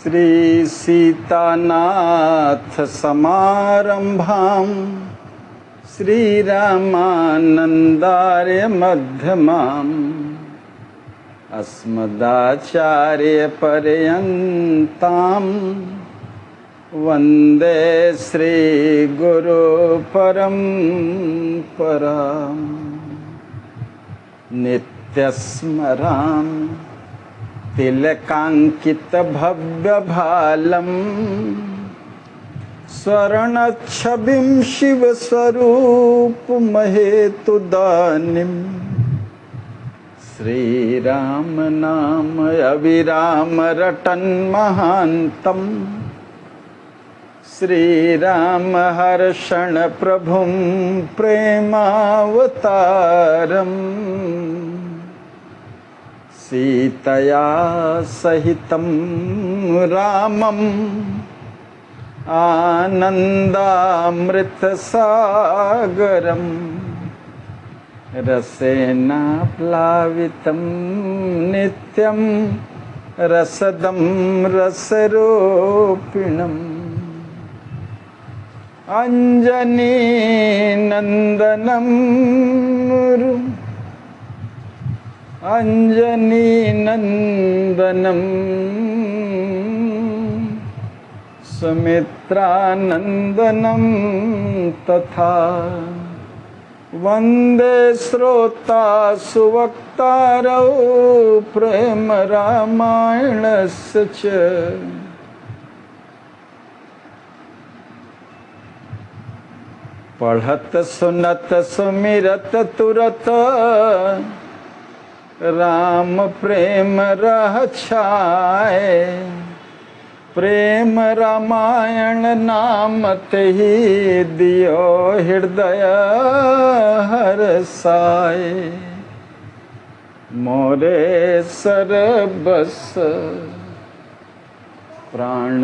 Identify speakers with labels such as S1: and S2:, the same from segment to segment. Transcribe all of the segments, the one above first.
S1: श्री सीतानाथ समारंभां श्रीरामानंदार्य मध्यमाम् अस्मदाचार्य पर्यन्तां वन्दे श्री गुरु परम्पराम् नित्यस्मरामि तिलकांकित भव्य भालम् स्वर्णच्छविं शिव स्वरूप महेतुदानिम् श्रीराम नाम अविराम रटन् महान्तम् श्रीराम हर्षण प्रभुं प्रेमावतारम् सीतया सहितं रामम् आनन्दामृतसागरम् रसेना प्लावितं नित्यं रसदं रसरूपिणम् अंजनी नंदनम अंजनी नंदनम सुमित्रानंदनम तथा वंदे श्रोता सुवक्तारौ प्रेम रामायणस्य च पढ़त सुनत सुमिरत तुरत राम प्रेम रह छाए प्रेम रामायण नाम तेहि दियो हृदय हरसाए मोरे सरबस प्राण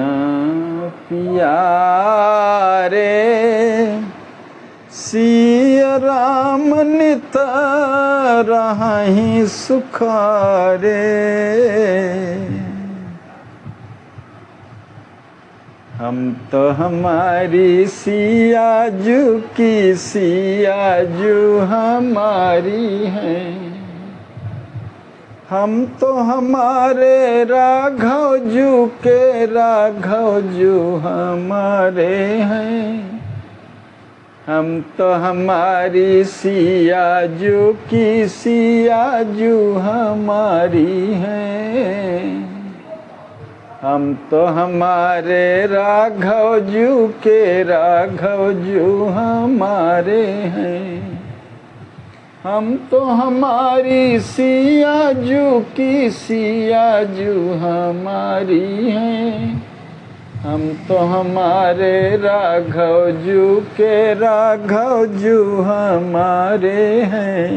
S1: पियारे सिय राम नित रहि सुखारे हम तो हमारी सियाजू की सियाजू हमारी हैं हम तो हमारे राघव जू के राघव जू हमारे हैं हम तो हमारी सियाजू की सियाजू हमारी हैं हम तो हमारे राघव जू के राघव जू हमारे हैं हम तो हमारी सियाजू की सियाजू हमारी हैं हम तो हमारे राघव जू के राघव जू हमारे हैं।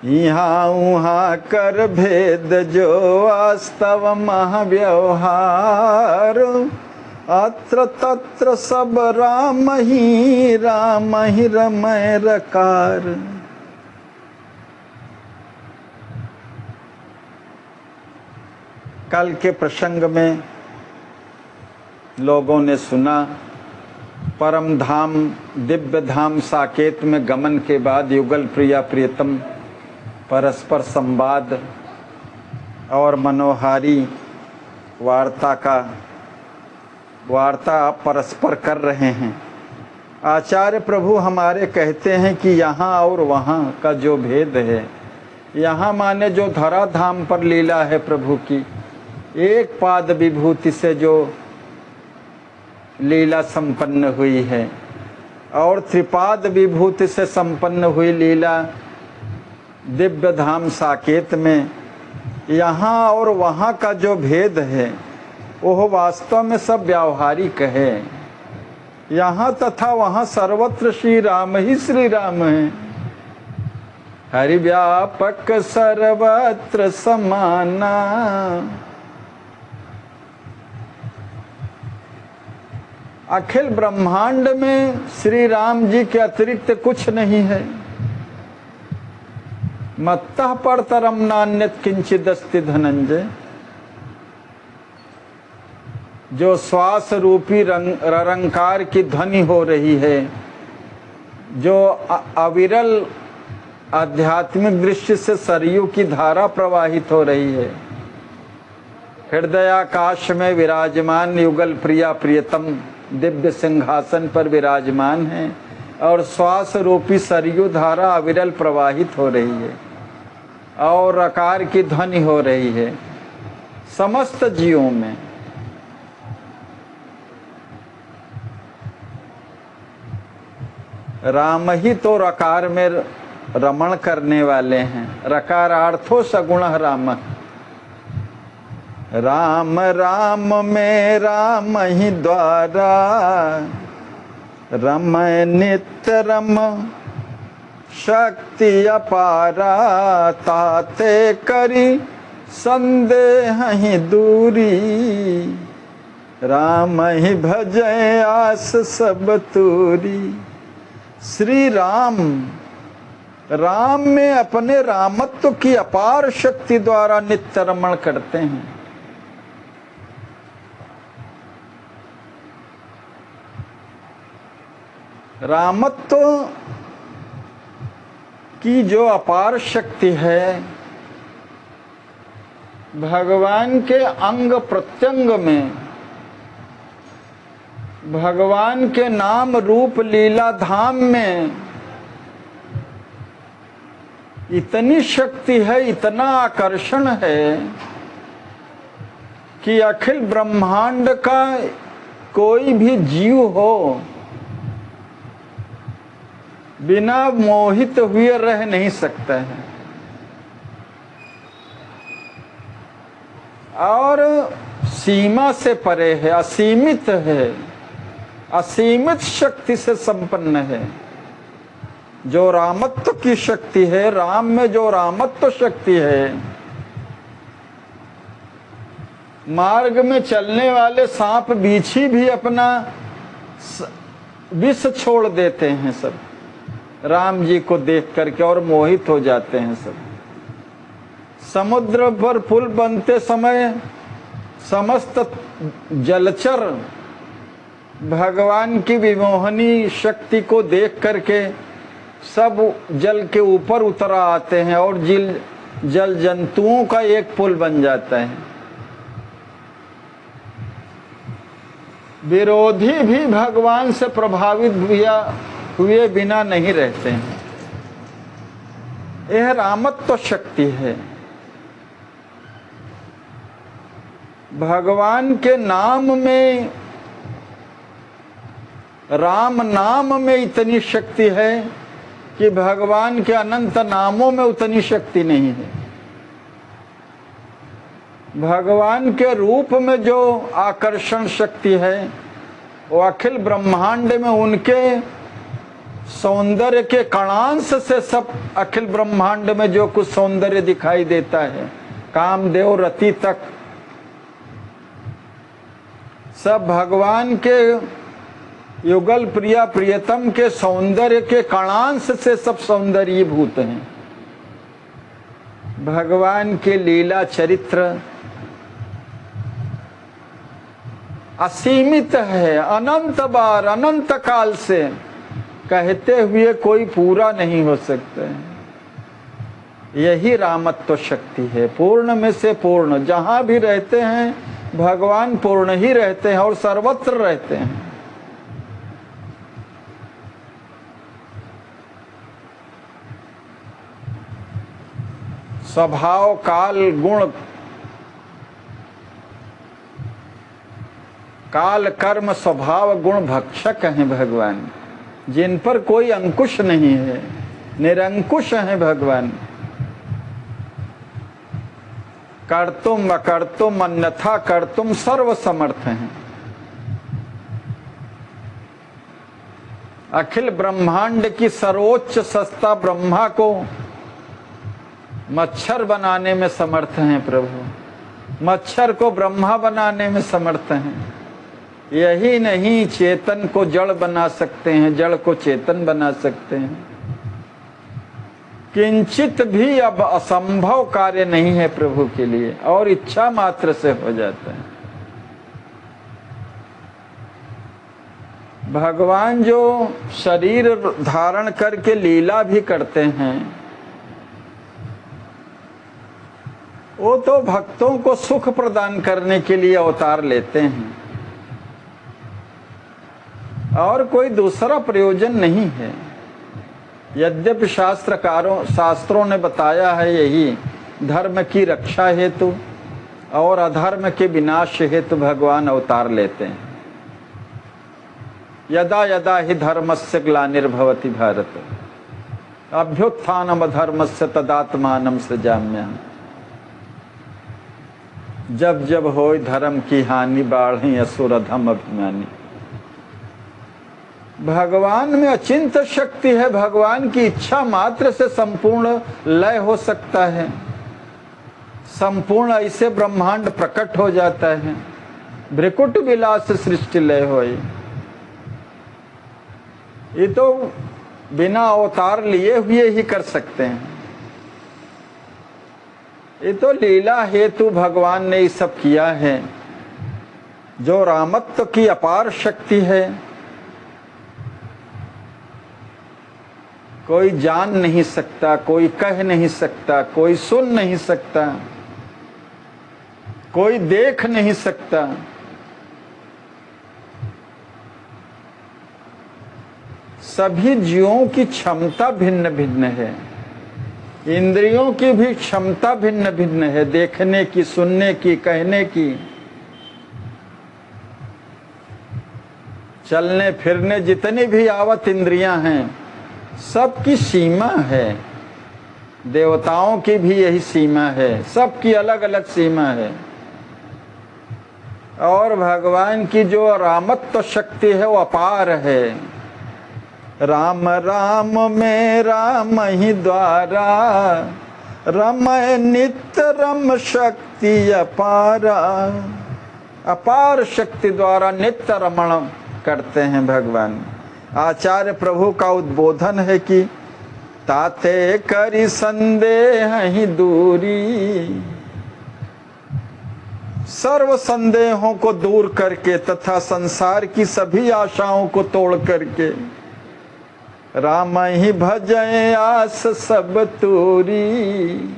S1: यहाँ उहाँ कर भेद जो वास्तव महाव्यवहार अत्र तत्र सब राम ही रमय रकार। कल के प्रसंग में लोगों ने सुना परम धाम दिव्य धाम साकेत में गमन के बाद युगल प्रिया प्रियतम परस्पर संवाद और मनोहारी वार्ता परस्पर कर रहे हैं। आचार्य प्रभु हमारे कहते हैं कि यहाँ और वहाँ का जो भेद है, यहाँ माने जो धरा धाम पर लीला है प्रभु की, एक पाद विभूति से जो लीला संपन्न हुई है और त्रिपाद विभूति से संपन्न हुई लीला दिव्य धाम साकेत में, यहाँ और वहाँ का जो भेद है वह वास्तव में सब व्यावहारिक है। यहाँ तथा वहाँ सर्वत्र श्री राम ही श्री राम है। हरि व्यापक सर्वत्र समाना अखिल ब्रह्मांड में श्री राम जी के अतिरिक्त कुछ नहीं है। मत्तः परतरम नान्यत् किंचिदस्ति धनंजय। जो श्वास रूपी रंकार की ध्वनि हो रही है, जो अविरल आध्यात्मिक दृष्टि से सरयू की धारा प्रवाहित हो रही है, हृदयाकाश में विराजमान युगल प्रिया प्रियतम दिव्य सिंहासन पर विराजमान है और श्वास रूपी सरयू धारा अविरल प्रवाहित हो रही है और आकार की ध्वनि हो रही है समस्त जीवों में। राम ही तो रकार में रमण करने वाले हैं। रकारार्थो सगुण राम। राम राम में राम ही द्वारा रम नित्य रम शक्ति अपारा। ताते करी संदेह ही दूरी राम ही भजय आस सब तूरी। श्री राम राम में अपने रामत्व की अपार शक्ति द्वारा नित्य रमण करते हैं। रामत्व की जो अपार शक्ति है, भगवान के अंग प्रत्यंग में, भगवान के नाम रूप लीला धाम में इतनी शक्ति है, इतना आकर्षण है कि अखिल ब्रह्मांड का कोई भी जीव हो बिना मोहित हुए रह नहीं सकता है। और सीमा से परे है, असीमित है, असीमित शक्ति से संपन्न है। जो रामत्व की शक्ति है, राम में जो रामत्व शक्ति है, मार्ग में चलने वाले सांप बीछी भी अपना विष छोड़ देते हैं सब राम जी को देख करके और मोहित हो जाते हैं सब। समुद्र पर पुल बनते समय समस्त जलचर भगवान की विमोहनी शक्ति को देख करके सब जल के ऊपर उतर आते हैं और जल जंतुओं का एक पुल बन जाता है। विरोधी भी भगवान से प्रभावित हुए बिना नहीं रहते हैं। यह रामत्व शक्ति है। भगवान के नाम में, राम नाम में इतनी शक्ति है कि भगवान के अनंत नामों में उतनी शक्ति नहीं है। भगवान के रूप में जो आकर्षण शक्ति है वो अखिल ब्रह्मांड में उनके सौंदर्य के कणांश से सब अखिल ब्रह्मांड में जो कुछ सौंदर्य दिखाई देता है, कामदेव रति तक सब भगवान के युगल प्रिया प्रियतम के सौंदर्य के कणांश से सब सौंदर्यीभूत हैं। भगवान के लीला चरित्र असीमित है, अनंत बार अनंत काल से कहते हुए कोई पूरा नहीं हो सकता है। यही रामत्व शक्ति है, पूर्ण में से पूर्ण। जहां भी रहते हैं भगवान पूर्ण ही रहते हैं और सर्वत्र रहते हैं। स्वभाव काल गुण काल कर्म स्वभाव गुण भक्षक हैं भगवान, जिन पर कोई अंकुश नहीं है, निरंकुश हैं भगवान। कर्तुम अकर्तुम अन्यथा कर्तुम सर्व समर्थ हैं। अखिल ब्रह्मांड की सर्वोच्च सत्ता ब्रह्मा को मच्छर बनाने में समर्थ हैं प्रभु। मच्छर को ब्रह्मा बनाने में समर्थ हैं। यही नहीं, चेतन को जड़ बना सकते हैं, जड़ को चेतन बना सकते हैं। किंचित भी अब असंभव कार्य नहीं है प्रभु के लिए, और इच्छा मात्र से हो जाता है। भगवान जो शरीर धारण करके लीला भी करते हैं, वो तो भक्तों को सुख प्रदान करने के लिए अवतार लेते हैं, और कोई दूसरा प्रयोजन नहीं है। यद्यपि शास्त्रों ने बताया है यही धर्म की रक्षा हेतु और अधर्म के विनाश हेतु भगवान अवतार लेते हैं। यदा यदा हि धर्मस्य ग्लानिर्भवति भारत अभ्युत्थानम अधर्मस्य तदात्मानं सृजाम्यहम्। जब जब होय धर्म की हानि, बाढ़ी असुर अधम अभिमानी। भगवान में अचिंत शक्ति है। भगवान की इच्छा मात्र से संपूर्ण लय हो सकता है, संपूर्ण ऐसे ब्रह्मांड प्रकट हो जाता है। भ्रिकुट विलास सृष्टि लय होई। ये तो बिना अवतार लिए हुए ही कर सकते हैं। ये तो लीला हेतु भगवान ने ये सब किया है। जो रामत्व की अपार शक्ति है, कोई जान नहीं सकता, कोई कह नहीं सकता, कोई सुन नहीं सकता, कोई देख नहीं सकता। सभी जीवों की क्षमता भिन्न भिन्न है, इंद्रियों की भी क्षमता भिन्न भिन्न है, देखने की, सुनने की, कहने की, चलने फिरने, जितनी भी आवत इंद्रियां हैं सबकी सीमा है। देवताओं की भी यही सीमा है, सबकी अलग अलग सीमा है। और भगवान की जो रामत्व शक्ति है वो अपार है। राम राम में राम ही द्वारा, रमय नित्य रम शक्ति अपारा। अपार शक्ति द्वारा नित्य रमण करते हैं भगवान। आचार्य प्रभु का उद्बोधन है कि ताते करी संदेह ही दूरी। सर्व संदेहों को दूर करके तथा संसार की सभी आशाओं को तोड़ करके राम ही भजय आस सब तूरी।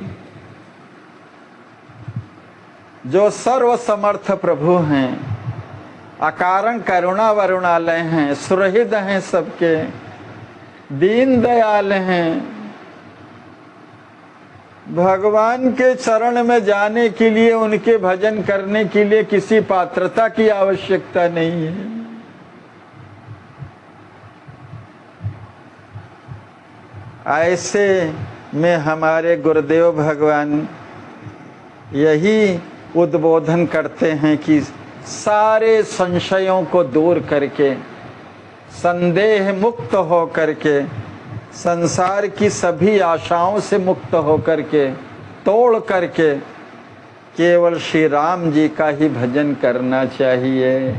S1: जो सर्व समर्थ प्रभु हैं, अकारण करुणा वरुणालय हैं, सुहृद हैं, सबके दीन दयाल हैं। भगवान के चरण में जाने के लिए, उनके भजन करने के लिए किसी पात्रता की आवश्यकता नहीं है। ऐसे में हमारे गुरुदेव भगवान यही उद्बोधन करते हैं कि सारे संशयों को दूर करके, संदेह मुक्त हो करके, संसार की सभी आशाओं से मुक्त हो करके, तोड़ करके केवल श्री राम जी का ही भजन करना चाहिए।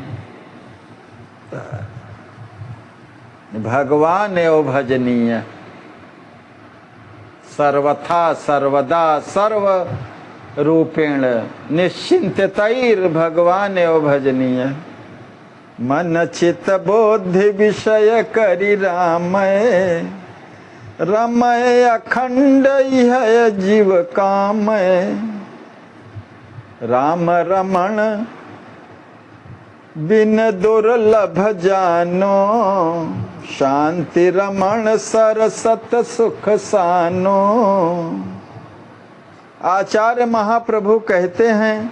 S1: भगवान एवं भजनीय, सर्वथा सर्वदा सर्व रूपेण निश्चिंततैर भगवान एवं भजनीय। मन चित बोधि विषय करि रामय, रमय अखंड है जीव कामय। राम रमण बिन दुर्लभ जानो, शांति रमण सरसत सुख सानो। आचार्य महाप्रभु कहते हैं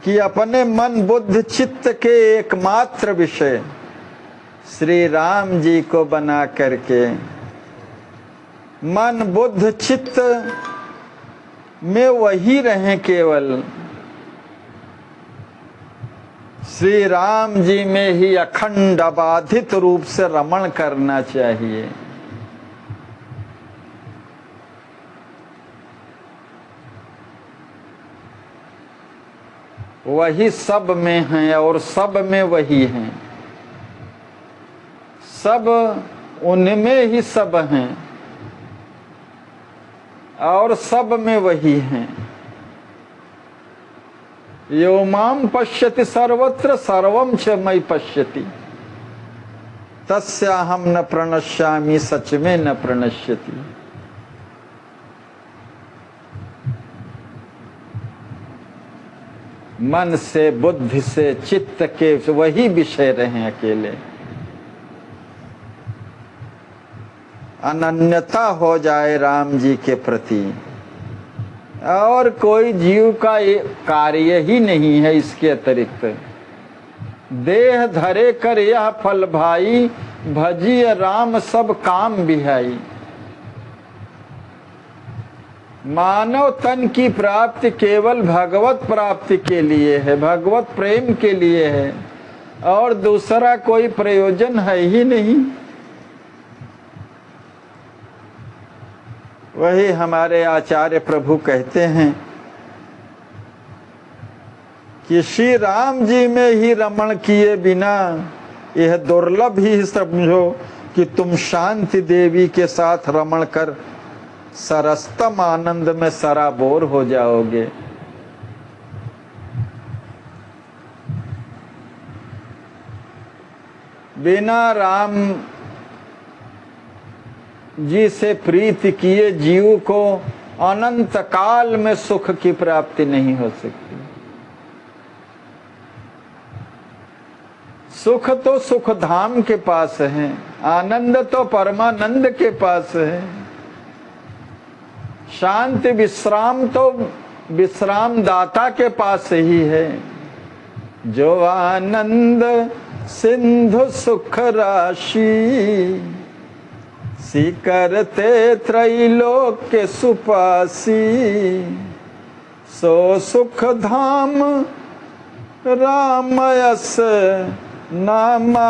S1: कि अपने मन बुद्धि चित्त के एकमात्र विषय श्री राम जी को बना करके, मन बुद्धि चित्त में वही रहें, केवल श्री राम जी में ही अखंड अबाधित रूप से रमण करना चाहिए। वही सब में हैं और सब में वही हैं, सब उनमें ही सब हैं और सब में वही हैं। यो माम पश्यति सर्वत्र सर्वं च मयि पश्यति तस्याहं न प्रणश्यामि सच में न प्रणश्यति। मन से, बुद्धि से, चित्त के वही विषय रहे अकेले। अनन्यता हो जाए राम जी के प्रति और कोई जीव का कार्य ही नहीं है इसके अतिरिक्त। देह धरे कर यह फल भाई, भजिय राम सब काम बिहाई। मानव तन की प्राप्ति केवल भगवत प्राप्ति के लिए है, भगवत प्रेम के लिए है और दूसरा कोई प्रयोजन है ही नहीं। वही हमारे आचार्य प्रभु कहते हैं कि श्री राम जी में ही रमण किए बिना यह दुर्लभ ही समझो कि तुम शांति देवी के साथ रमण कर सरस्तम आनंद में सराबोर हो जाओगे। बिना राम जी से प्रीति किए जीव को अनंत काल में सुख की प्राप्ति नहीं हो सकती। सुख तो सुख धाम के पास है, आनंद तो परमानंद के पास है, शांति विश्राम तो विश्राम दाता के पास ही है। जो आनंद सिंधु सुख राशि, करते त्रैलोक के सुपासी। सो सुख धाम रामयस नामा,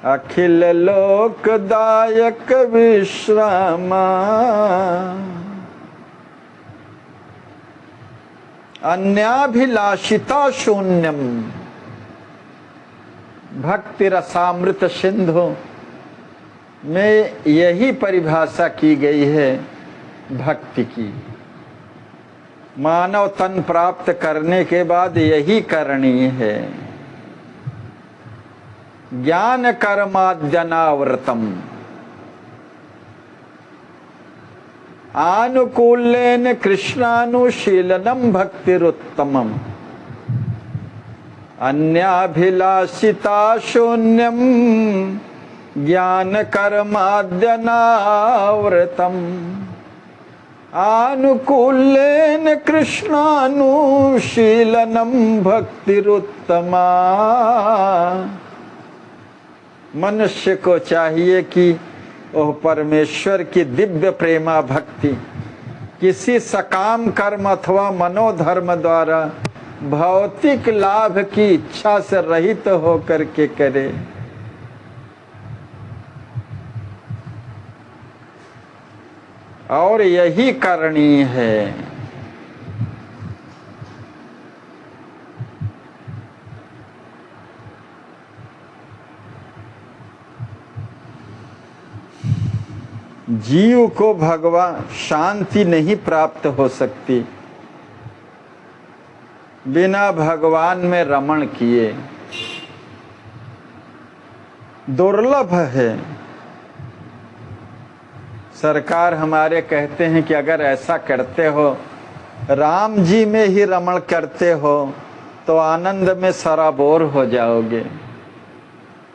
S1: अखिल लोकदायक विश्रामा। अन्याभिलाषिता शून्यम, भक्ति रसामृत सिंधु में यही परिभाषा की गई है भक्ति की। मानव तन प्राप्त करने के बाद यही करनी है। ज्ञान कर्माद्यनावृतम, आनुकूल्येन कृष्णानुशीलनम भक्तिरुत्तमम। अन्याभिलाषिता शून्यम ज्ञान कर्माद्यनावृतम, आनुकूल्येन कृष्णानुशीलनम भक्तिरुत्तमा। मनुष्य को चाहिए कि वह परमेश्वर की दिव्य प्रेमा भक्ति किसी सकाम कर्म अथवा मनोधर्म द्वारा भौतिक लाभ की इच्छा से रहित होकर के करे। और यही करनी है। जीव को भगवान शांति नहीं प्राप्त हो सकती बिना भगवान में रमण किए, दुर्लभ है। सरकार हमारे कहते हैं कि अगर ऐसा करते हो, राम जी में ही रमण करते हो तो आनंद में सराबोर हो जाओगे।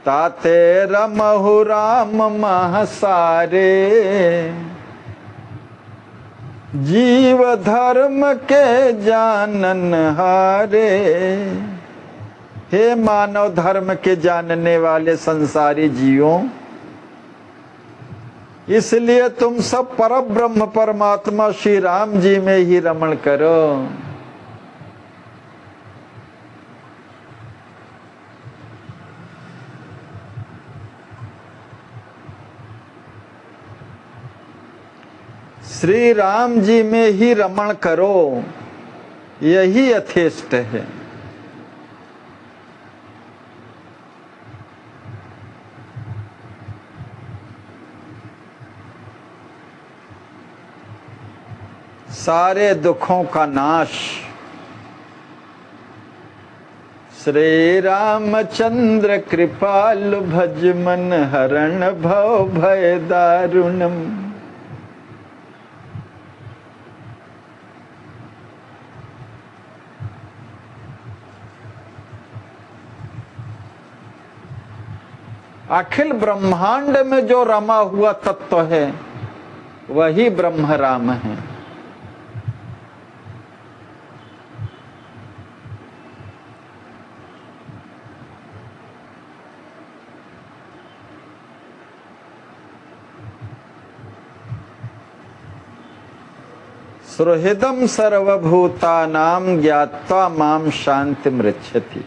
S1: ताते रमहु राम महसारे, जीव धर्म के जानन हारे। हे मानव धर्म के जानने वाले संसारी जीवों, इसलिए तुम सब परब्रह्म परमात्मा श्री राम जी में ही रमण करो। श्री राम जी में ही रमण करो। यही यथेष्ट है। सारे दुखों का नाश श्री रामचंद्र कृपालु भज मन हरण भव भय दारुणम। अखिल ब्रह्मांड में जो रमा हुआ तत्व है वही ब्रह्म राम है। सुहृदम सर्वभूतानां ज्ञात्वा माम शांति मृच्छति।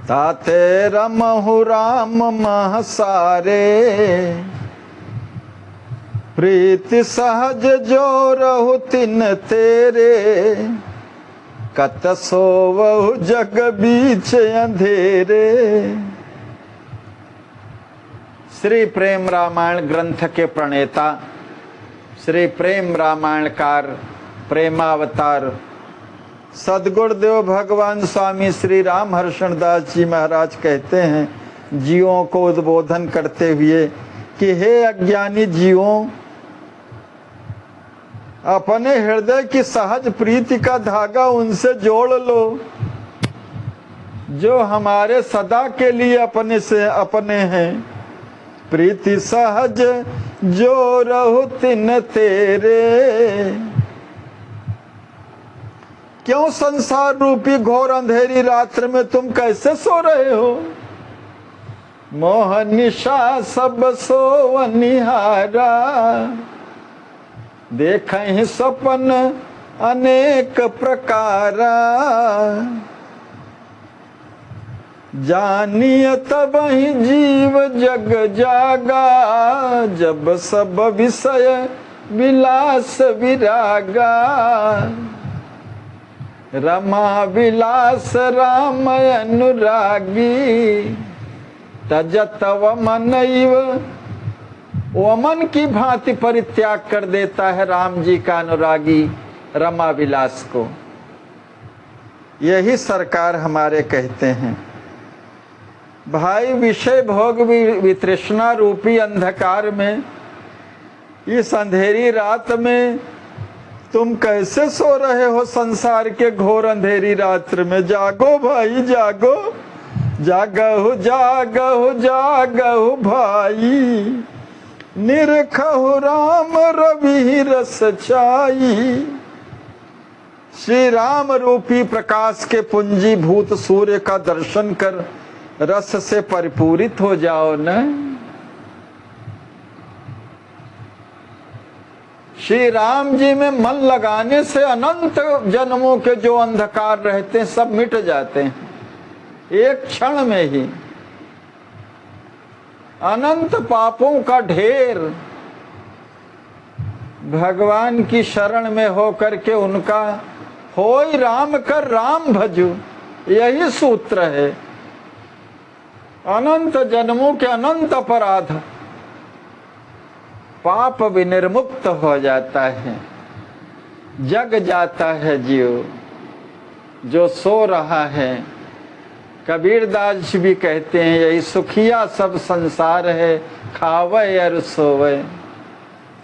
S1: ताते रमहु राम महसारे प्रीति सहज जो रहु तिन तेरे कत सोवहु जग बीच अंधेरे। श्री प्रेम रामायण ग्रंथ के प्रणेता श्री प्रेम रामायणकार प्रेमावतार सद्गुरुदेव भगवान स्वामी श्री राम हर्षण दास जी महाराज कहते हैं जीवों को उद्बोधन करते हुए कि हे अज्ञानी जीवों, अपने हृदय की सहज प्रीति का धागा उनसे जोड़ लो जो हमारे सदा के लिए अपने से अपने हैं। प्रीति सहज जो रहु तिन तेरे। क्यों संसार रूपी घोर अंधेरी रात्र में तुम कैसे सो रहे हो? मोह निशा सब सो निहारा देखहि सपन अनेक प्रकारा। जानिय तब ही जीव जग जागा जब सब विषय विलास विरागा। रमा विलास राम अनुरागी तजत वमनैव। वमन की भांति परित्याग कर देता है राम जी का अनुरागी रमा विलास को। यही सरकार हमारे कहते हैं भाई विषय भोग वितृष्णा रूपी अंधकार में इस अंधेरी रात में तुम कैसे सो रहे हो? संसार के घोर अंधेरी रात्र में जागो भाई जागो। जागहु जागहु जागहु भाई निरखहु राम रवि रस छाई। श्री राम रूपी प्रकाश के पुंजीभूत सूर्य का दर्शन कर रस से परिपूरित हो जाओ न। श्री राम जी में मन लगाने से अनंत जन्मों के जो अंधकार रहते हैं सब मिट जाते हैं एक क्षण में ही। अनंत पापों का ढेर भगवान की शरण में हो करके उनका होई राम कर राम भजू, यही सूत्र है। अनंत जन्मों के अनंत अपराध पाप विनिर्मुक्त हो जाता है, जग जाता है जीव जो सो रहा है। कबीरदास भी कहते हैं यही सुखिया सब संसार है खावे अर सोवे।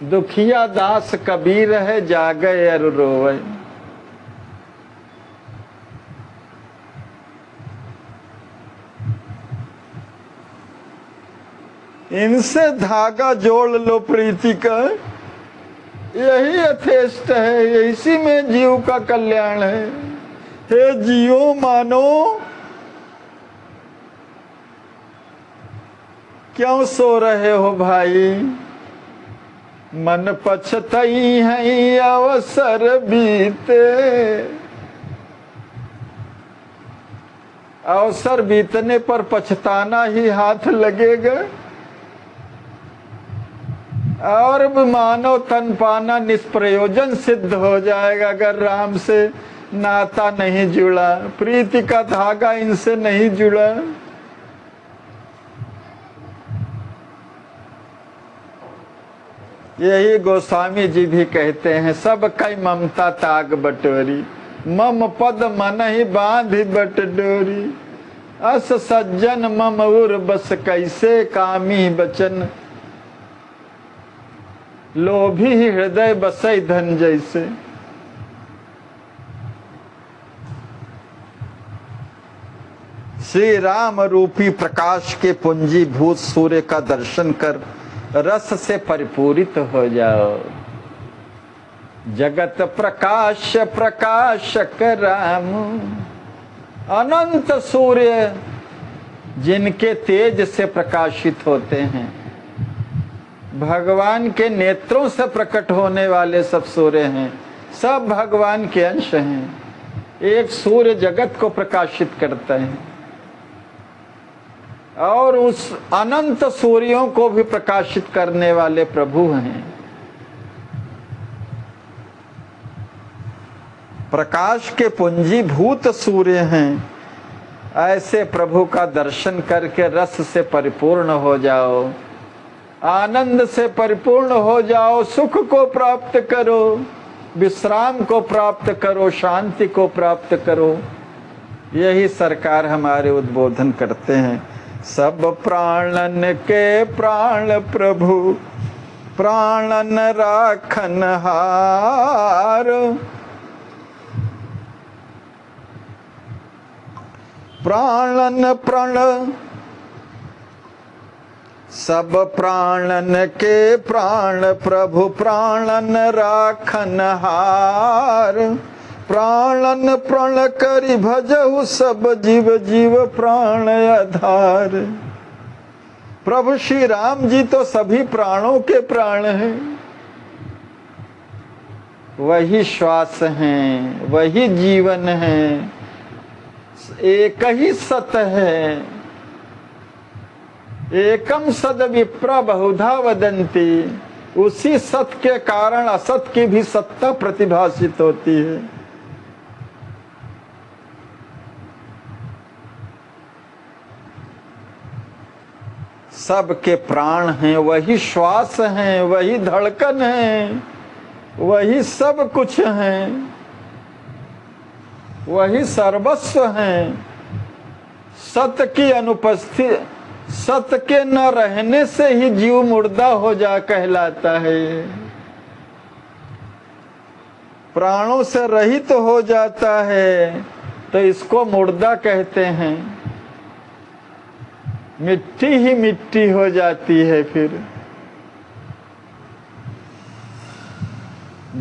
S1: दुखिया दास कबीर है जागे अर रोवे। इनसे धागा जोड़ लो प्रीति का, यही यथेष्ट है, इसी में जीव का कल्याण है। हे जीवो मानो क्यों सो रहे हो भाई? मन पछतई है अवसर बीते। अवसर बीतने पर पछताना ही हाथ लगेगा और मानव तन पाना निष्प्रयोजन सिद्ध हो जाएगा अगर राम से नाता नहीं जुड़ा, प्रीति का धागा इनसे नहीं जुड़ा। यही गोस्वामी जी भी कहते हैं, सब कई ममता ताग बटोरी, मम पद मन ही बांधी बट डोरी। अस सज्जन मम उर बस कैसे, कामी बचन लोभी हृदय बसई धन जैसे। श्री राम रूपी प्रकाश के पुंजीभूत सूर्य का दर्शन कर रस से परिपूरित हो जाओ। जगत प्रकाश प्रकाशक राम, अनंत सूर्य जिनके तेज से प्रकाशित होते हैं, भगवान के नेत्रों से प्रकट होने वाले सब सूर्य हैं, सब भगवान के अंश हैं। एक सूर्य जगत को प्रकाशित करता है और उस अनंत सूर्यों को भी प्रकाशित करने वाले प्रभु हैं। प्रकाश के पुंजीभूत सूर्य हैं। ऐसे प्रभु का दर्शन करके रस से परिपूर्ण हो जाओ, आनंद से परिपूर्ण हो जाओ, सुख को प्राप्त करो, विश्राम को प्राप्त करो, शांति को प्राप्त करो। यही सरकार हमारे उद्बोधन करते हैं। सब प्राणन के प्राण प्रभु, प्राणन राखन हार। प्राणन प्रण, सब प्राणन के प्राण प्रभु, प्राणन राखन हार। प्राणन प्रण करि भजहु सब जीव, जीव प्राण आधार। प्रभु श्री राम जी तो सभी प्राणों के प्राण हैं, वही श्वास हैं, वही जीवन है, एक ही सत है। एकम सद विप्र बहुधा वदंती। उसी सत के कारण असत की भी सत्ता प्रतिभासित होती है। सबके प्राण हैं, वही श्वास हैं, वही धड़कन है, वही सब कुछ हैं, वही सर्वस्व हैं। सत्य की अनुपस्थिति, सत्य के न रहने से ही जीव मुर्दा हो जा कहलाता है। प्राणों से रहित हो जाता है तो इसको मुर्दा कहते हैं। मिट्टी ही मिट्टी हो जाती है। फिर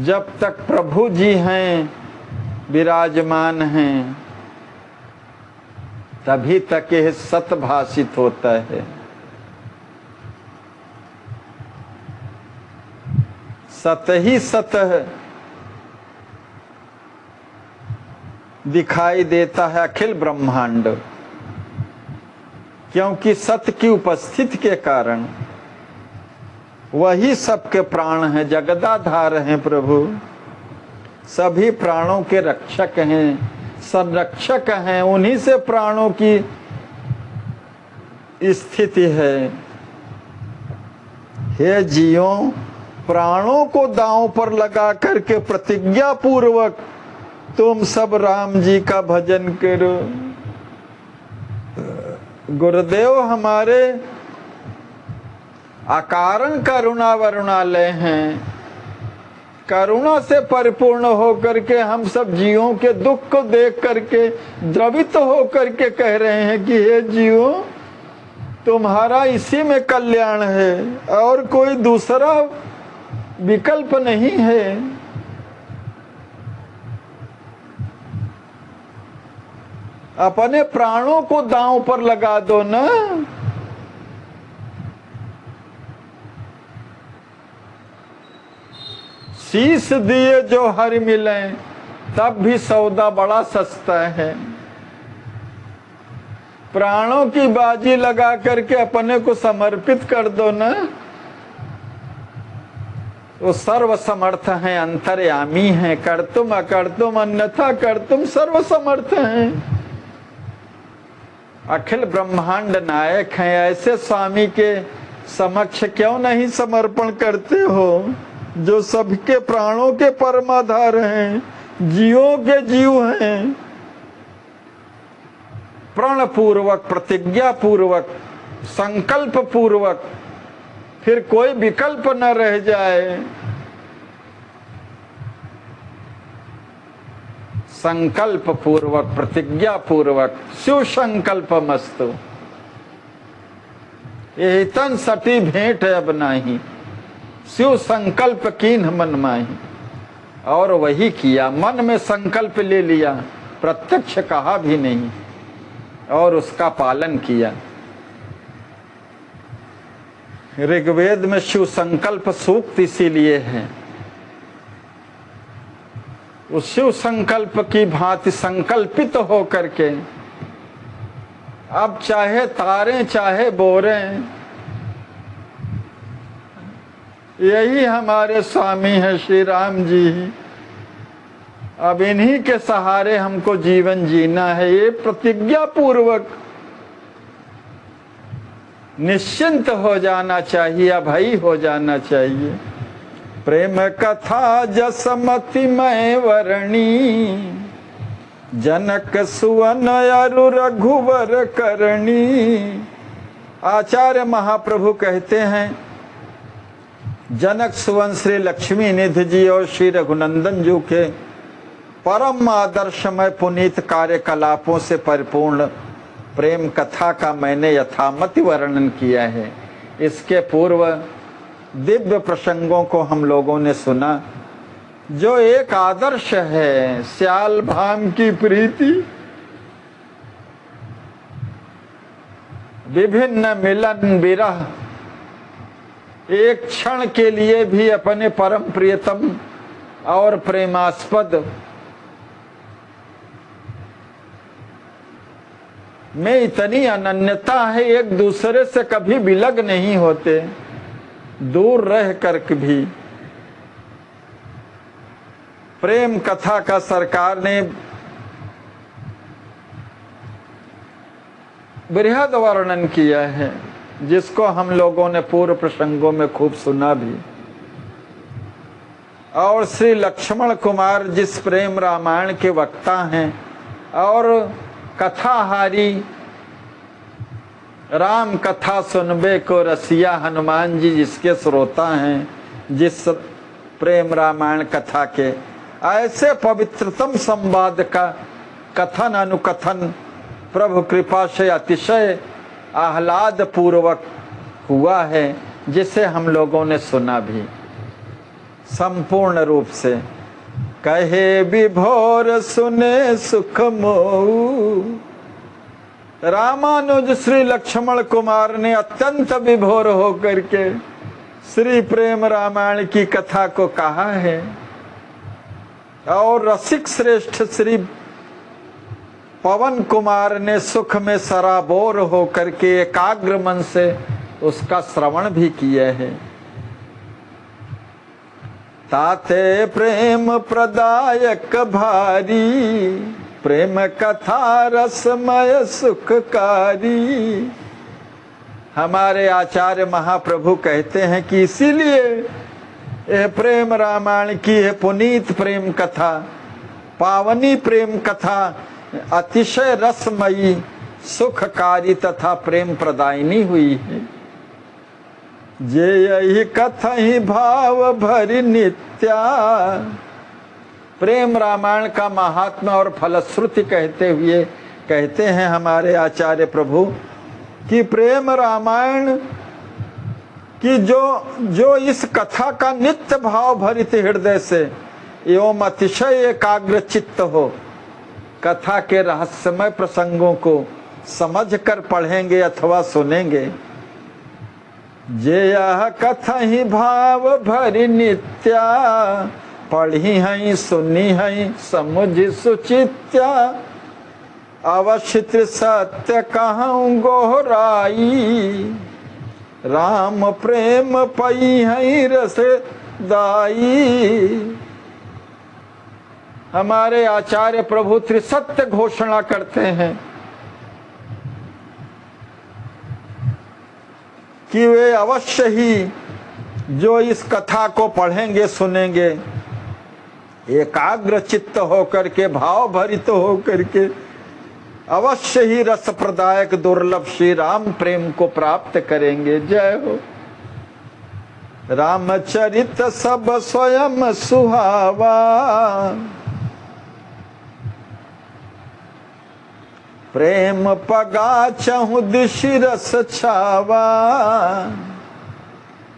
S1: जब तक प्रभु जी हैं, विराजमान हैं, तभी तक यह सत भाषित होता है। सत ही सत दिखाई देता है अखिल ब्रह्मांड, क्योंकि सत्य की उपस्थिति के कारण वही सबके प्राण हैं, जगदाधार हैं प्रभु। सभी प्राणों के रक्षक हैं, संरक्षक हैं, उन्हीं से प्राणों की स्थिति है। हे जियों, प्राणों को दांव पर लगा करके प्रतिज्ञा पूर्वक तुम सब राम जी का भजन करो। गुरुदेव हमारे अकारण करुणा वरुणालय हैं। करुणा से परिपूर्ण होकर के हम सब जीवों के दुख को देख करके द्रवित होकर के कह रहे हैं कि हे जीवों, तुम्हारा इसी में कल्याण है और कोई दूसरा विकल्प नहीं है। अपने प्राणों को दांव पर लगा दो ना। शीश दिए जो हर मिले तब भी सौदा बड़ा सस्ता है। प्राणों की बाजी लगा करके अपने को समर्पित कर दो ना, वो सर्व समर्थ हैं, अंतर्यामी हैं, कर्तुम अकर्तुम अन्यथा कर्तुम सर्व समर्थ हैं, अखिल ब्रह्मांड नायक हैं। ऐसे स्वामी के समक्ष क्यों नहीं समर्पण करते हो, जो सबके प्राणों के परमाधार हैं, जीवों के जीव हैं। प्रण पूर्वक, प्रतिज्ञा पूर्वक, संकल्प पूर्वक, फिर कोई विकल्प न रह जाए। संकल्प पूर्वक, प्रतिज्ञा पूर्वक, शिव संकल्प मस्तु। यही तन सटी भेंट अब नाही, शिव संकल्प कीन मन माही। और वही किया, मन में संकल्प ले लिया, प्रत्यक्ष कहा भी नहीं, और उसका पालन किया। ऋग्वेद में शिव संकल्प सूक्त इसीलिए है। उस शिव संकल्प की भांति संकल्पित हो करके अब चाहे तारे चाहे बोरे, यही हमारे स्वामी है श्री राम जी। अब इन्हीं के सहारे हमको जीवन जीना है। ये प्रतिज्ञा पूर्वक निश्चिंत हो जाना चाहिए, अभयी हो जाना चाहिए। प्रेम कथा जसमति मय वर्णी, जनक सुवन अरु रघुवर करणी। आचार्य महाप्रभु कहते हैं, जनक सुवन श्री लक्ष्मी निधि जी और श्री रघुनंदन जी के परम आदर्शमय पुनीत कार्यकलापों से परिपूर्ण प्रेम कथा का मैंने यथामति वर्णन किया है। इसके पूर्व दिव्य प्रसंगों को हम लोगों ने सुना, जो एक आदर्श है। श्याल भाम की प्रीति, विभिन्न मिलन विरह, एक क्षण के लिए भी अपने परम प्रियतम और प्रेमास्पद में इतनी अनन्यता है, एक दूसरे से कभी विलग नहीं होते, दूर रह कर भी। प्रेम कथा का सरकार ने बृहद वर्णन किया है, जिसको हम लोगों ने पूर्व प्रसंगों में खूब सुना भी। और श्री लक्ष्मण कुमार जिस प्रेम रामायण के वक्ता हैं और कथाहारी, राम कथा सुनबे को रसिया हनुमान जी जिसके श्रोता हैं, जिस प्रेम रामायण कथा के ऐसे पवित्रतम संवाद का कथन अनुकथन प्रभु कृपा से अतिशय आह्लाद पूर्वक हुआ है, जिसे हम लोगों ने सुना भी संपूर्ण रूप से। कहे विभोर सुने सुख मोऊ, रामानुज श्री लक्ष्मण कुमार ने अत्यंत विभोर होकर के श्री प्रेम रामायण की कथा को कहा है। और रसिक श्रेष्ठ श्री पवन कुमार ने सुख में सराबोर होकर के एकाग्र मन से उसका श्रवण भी किया है। ताते प्रेम प्रदायक भारी, प्रेम कथा रसमय सुखकारी। हमारे आचार्य महाप्रभु कहते हैं कि इसीलिए यह प्रेम रामायण की है पुनीत प्रेम कथा, पावनी प्रेम कथा अतिशय रसमयी, सुखकारी तथा प्रेम प्रदायिनी हुई है। जे यही कथा ही भाव भरी नित्या। प्रेम रामायण का महात्मा और फलश्रुति कहते हुए कहते हैं हमारे आचार्य प्रभु कि प्रेम रामायण कि जो इस कथा का नित्य भाव भरित हृदय से एवं अतिशय एकाग्र चित्त हो, कथा के रहस्यमय प्रसंगों को समझ कर पढ़ेंगे अथवा सुनेंगे, जे यह कथहि भाव भरि नित्या, पढ़ी हई सुनी हई समुझ सुचित्या, अवश्य सत्य कहूँ गोहराई, राम प्रेम पई हई रस दाई। हमारे आचार्य प्रभु त्रिसत्य घोषणा करते हैं कि वे अवश्य ही जो इस कथा को पढ़ेंगे सुनेंगे, एकाग्र चित्त होकर के, भाव भरित होकर के, अवश्य ही रस प्रदायक दुर्लभ श्री राम प्रेम को प्राप्त करेंगे। जय हो। रामचरित सब स्वयं सुहावा, प्रेम पगा चहु दिशि रस छावा,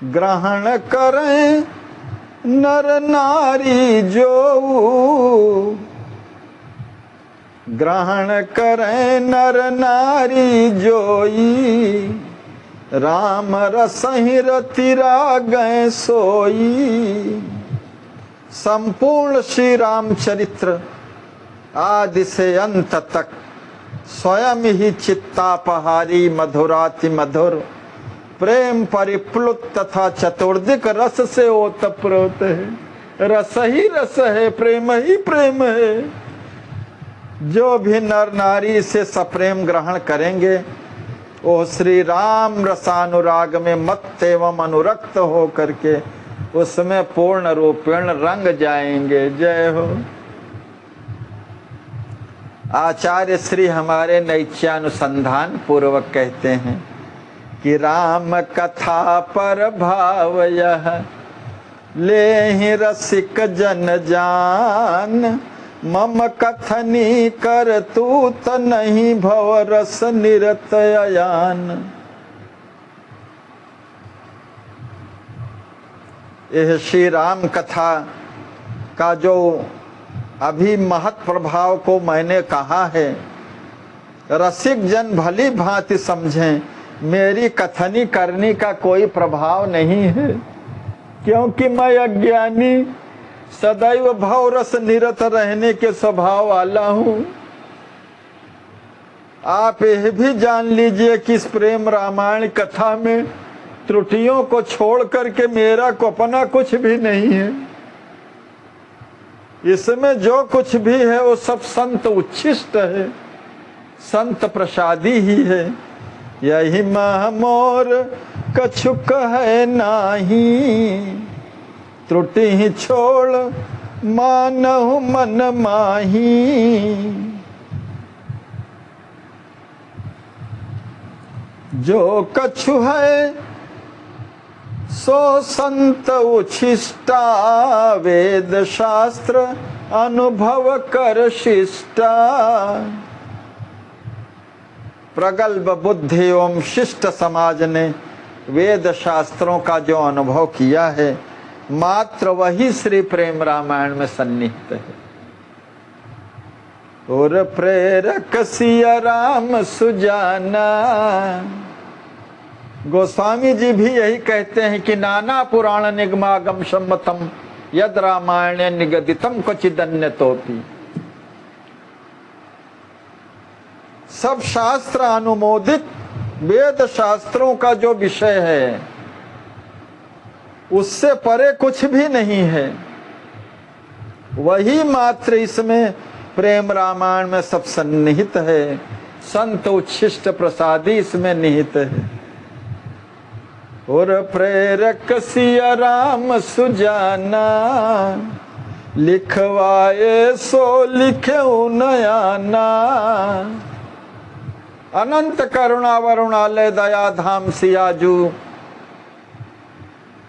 S1: ग्रहण करें नर नारी जो, ग्रहण करें नर नारी जोई, राम रसहि रति रागै सोई। संपूर्ण श्री रामचरित्र आदि से अंत तक स्वयं ही चित्तापहारी मधुराति मधुर, प्रेम परिप्लुत तथा चतुर्दिक रस से ओतप्रोत है। रस ही रस है, प्रेम ही प्रेम है। जो भी नर नारी से सप्रेम ग्रहण करेंगे वो श्री राम रसानुराग में मत्त एवं अनुरक्त हो करके उसमें पूर्ण रूपेण रंग जाएंगे। जय हो। आचार्य श्री हमारे नैत्यानुसंधान पूर्वक कहते हैं कि राम कथा पर भाव यह लेहि रसिक जन जान, मम कथनी कर तूत नहीं भव रस निरत अयान। यह श्री राम कथा का जो अभी महत् प्रभाव को मैंने कहा है, रसिक जन भली भांति समझें। मेरी कथनी करने का कोई प्रभाव नहीं है, क्योंकि मैं अज्ञानी सदैव भाव रस निरत रहने के स्वभाव वाला हूं। आप यह भी जान लीजिए कि इस प्रेम रामायण कथा में त्रुटियों को छोड़ करके मेरा को अपना कुछ भी नहीं है। इसमें जो कुछ भी है वो सब संत उच्छिष्ट है, संत प्रसादी ही है। यही मह मोर कछुक है नाही, त्रुटि ही छोड़ मानहु मन माही। जो कछु है सो संत उच्छिष्टा, वेद शास्त्र अनुभव कर शिष्टा। प्रगल्भ बुद्धि एवं शिष्ट समाज ने वेद शास्त्रों का जो अनुभव किया है, मात्र वही श्री प्रेम रामायण में सन्निहित है। और प्रेरक सिया राम सुजाना। गोस्वामी जी भी यही कहते हैं कि नाना पुराण निगमागम सम्मतम यद रामायण निगदितम क्वचिदन्य तोपि। सब शास्त्र अनुमोदित वेद शास्त्रों का जो विषय है उससे परे कुछ भी नहीं है, वही मात्र इसमें प्रेम रामायण में सब सन्निहित है। संत उच्छिष्ट प्रसादी इसमें निहित है। और प्रेरक सिया राम सुजाना, लिखवाए सो लिखे नयाना। अनंत करुणा वरुणालय दया धाम सियाजू,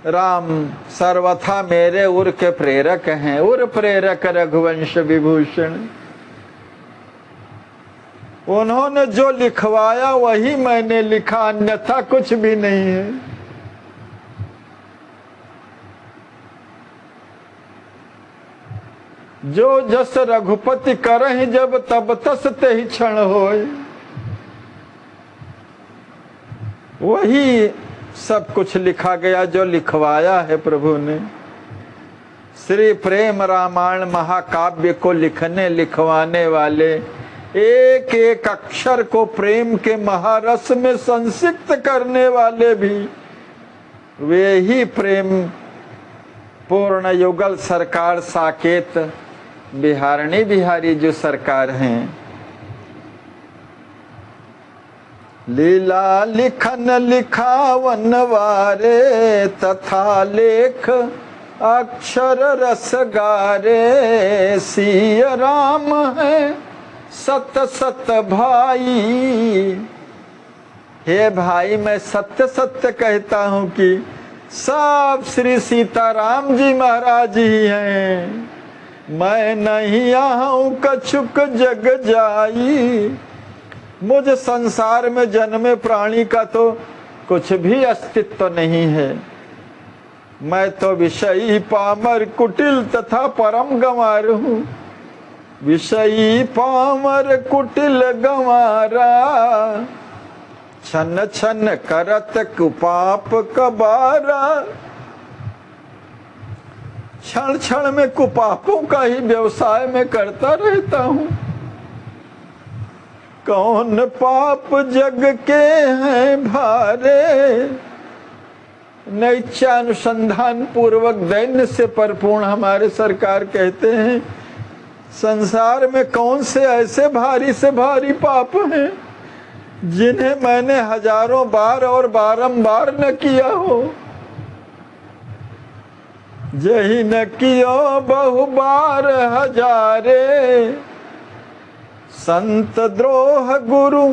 S1: राम सर्वथा मेरे उर के प्रेरक हैं। उर प्रेरक रघुवंश विभूषण। उन्होंने जो लिखवाया वही मैंने लिखा, अन्यथा कुछ भी नहीं है। जो जस रघुपति करहि जब तब तस ते ही क्षण होय। वही सब कुछ लिखा गया जो लिखवाया है प्रभु ने। श्री प्रेम रामायण महाकाव्य को लिखने लिखवाने वाले, एक एक अक्षर को प्रेम के महारस में संसिक्त करने वाले भी वे ही प्रेम पूर्ण युगल सरकार साकेत बिहारणी बिहारी जो सरकार हैं। लीला लिखन लिखावन वारे तथा लेख अक्षर रस गारे, सिय राम है सत सत भाई। हे भाई, मैं सत्य सत्य कहता हूँ कि सब श्री सीताराम जी महाराज ही हैं। मैं नहीं आऊँ कछुक जग जाई। मुझ संसार में जन्मे प्राणी का तो कुछ भी अस्तित्व नहीं है। मैं तो विषयी पामर कुटिल तथा परम गंवार हूँ। विषयी पामर कुटिल गंवारा, छन छन करत कुपाप कबारा। क्षण क्षण में कुपापों का ही व्यवसाय में करता रहता हूँ। कौन पाप जग के हैं भारे। नैत्यानुसंधान पूर्वक दैन्य से परिपूर्ण हमारे सरकार कहते हैं, संसार में कौन से ऐसे भारी से भारी पाप हैं जिन्हें मैंने हजारों बार और बारंबार न किया हो। जही न कियो बहु बार हजारे, संत द्रोह गुरु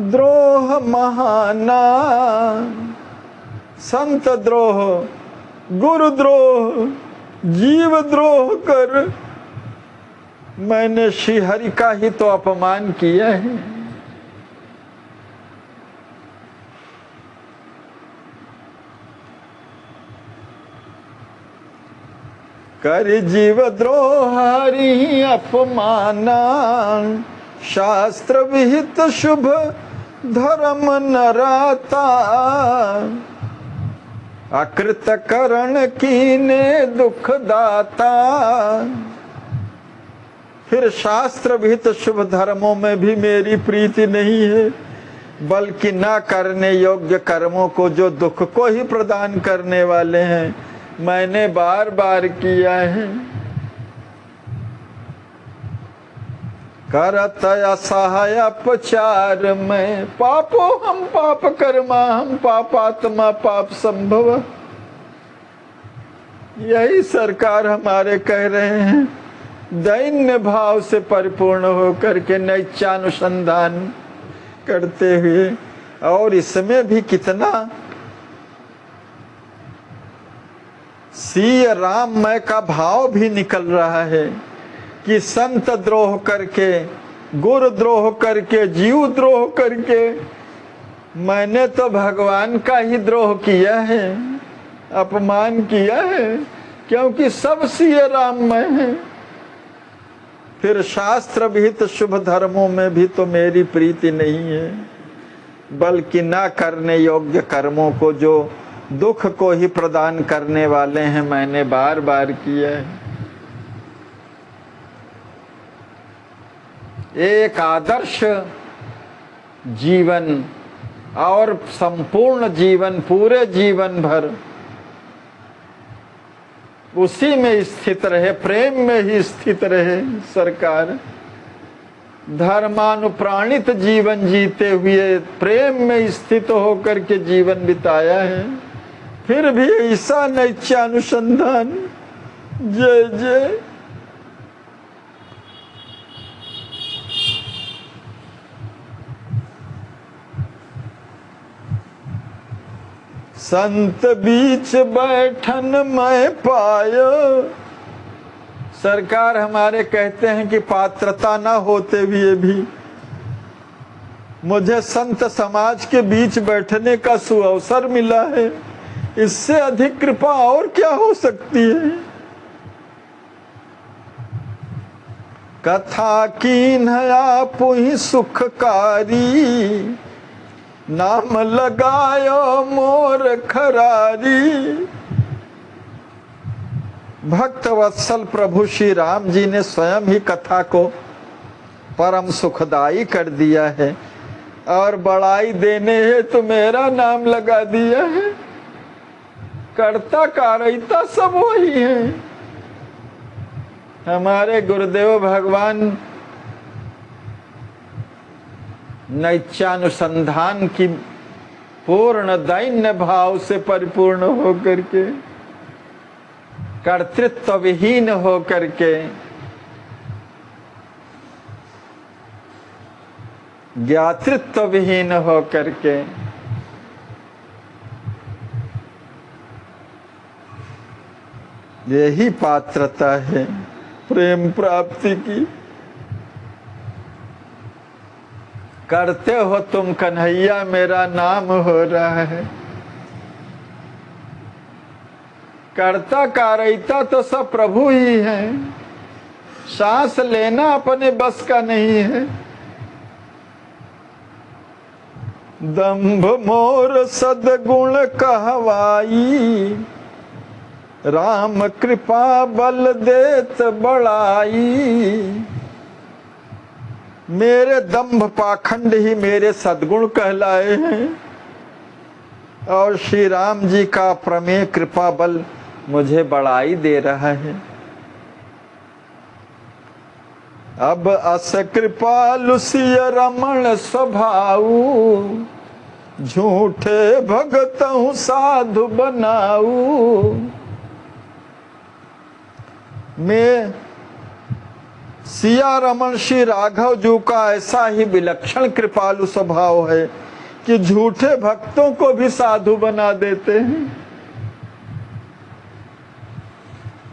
S1: द्रोह महाना। संत द्रोह, गुरु द्रोह, जीव द्रोह कर मैंने श्री हरि का ही तो अपमान किया है। कर जीव द्रोह हरि अपमाना, शास्त्र विहित शुभ धर्म नराता। अकृत करण कीने दुख दाता। फिर शास्त्र विहित शुभ धर्मों में भी मेरी प्रीति नहीं है, बल्कि न करने योग्य कर्मों को जो दुख को ही प्रदान करने वाले हैं मैंने बार बार किया है। करत असहाय अपचार में, पापो हम पाप कर्मा हम पापात्मा पाप संभव। यही सरकार हमारे कह रहे हैं, दैन्य भाव से परिपूर्ण होकर के नैत्यानुसंधान करते हुए। और इसमें भी कितना सिय राममय का भाव भी निकल रहा है कि संत द्रोह करके, गुरु द्रोह करके, जीव द्रोह करके मैंने तो भगवान का ही द्रोह किया है, अपमान किया है, क्योंकि सब सिय राममय है। फिर शास्त्र विहित शुभ धर्मों में भी तो मेरी प्रीति नहीं है, बल्कि न करने योग्य कर्मों को जो दुख को ही प्रदान करने वाले हैं मैंने बार बार किया है। एक आदर्श जीवन और संपूर्ण जीवन, पूरे जीवन भर उसी में स्थित रहे, प्रेम में ही स्थित रहे सरकार। धर्मानुप्राणित जीवन जीते हुए प्रेम में स्थित होकर के जीवन बिताया है। फिर भी ऐसा नैत्यानुसंधान। जय जय। संत बीच बैठन मैं पायो। सरकार हमारे कहते हैं कि पात्रता न होते हुए भी मुझे संत समाज के बीच बैठने का सुअवसर मिला है। इससे अधिक कृपा और क्या हो सकती है। कथा कीन्ह आपु ही सुखकारी, नाम लगायो मोर खरारी। भक्त वत्सल प्रभु श्री राम जी ने स्वयं ही कथा को परम सुखदाई कर दिया है और बड़ाई देने है तो मेरा नाम लगा दिया है। कर्ता कारयिता सब वही है। हमारे गुरुदेव भगवान नैत्यानुसंधान की पूर्ण दैन्य भाव से परिपूर्ण होकर के, कर्तृत्व विहीन होकर के, ज्ञातृत्व विहीन होकर के यही पात्रता है प्रेम प्राप्ति की। करते हो तुम कन्हैया मेरा नाम हो रहा है। कर्ता कारयिता तो सब प्रभु ही है। सांस लेना अपने बस का नहीं है। दंभ मोर सदगुण कहवाई, राम कृपा बल देत बड़ाई। मेरे दंभ पाखंड ही मेरे सद्गुण कहलाए हैं और श्री राम जी का प्रमेय कृपा बल मुझे बड़ाई दे रहा है। अब अस कृपालु सिय रमण स्वभाऊ, झूठे भगतहु साधु बनाऊ। मैं सिया रमन श्री राघव जी का ऐसा ही विलक्षण कृपालु स्वभाव है कि झूठे भक्तों को भी साधु बना देते हैं।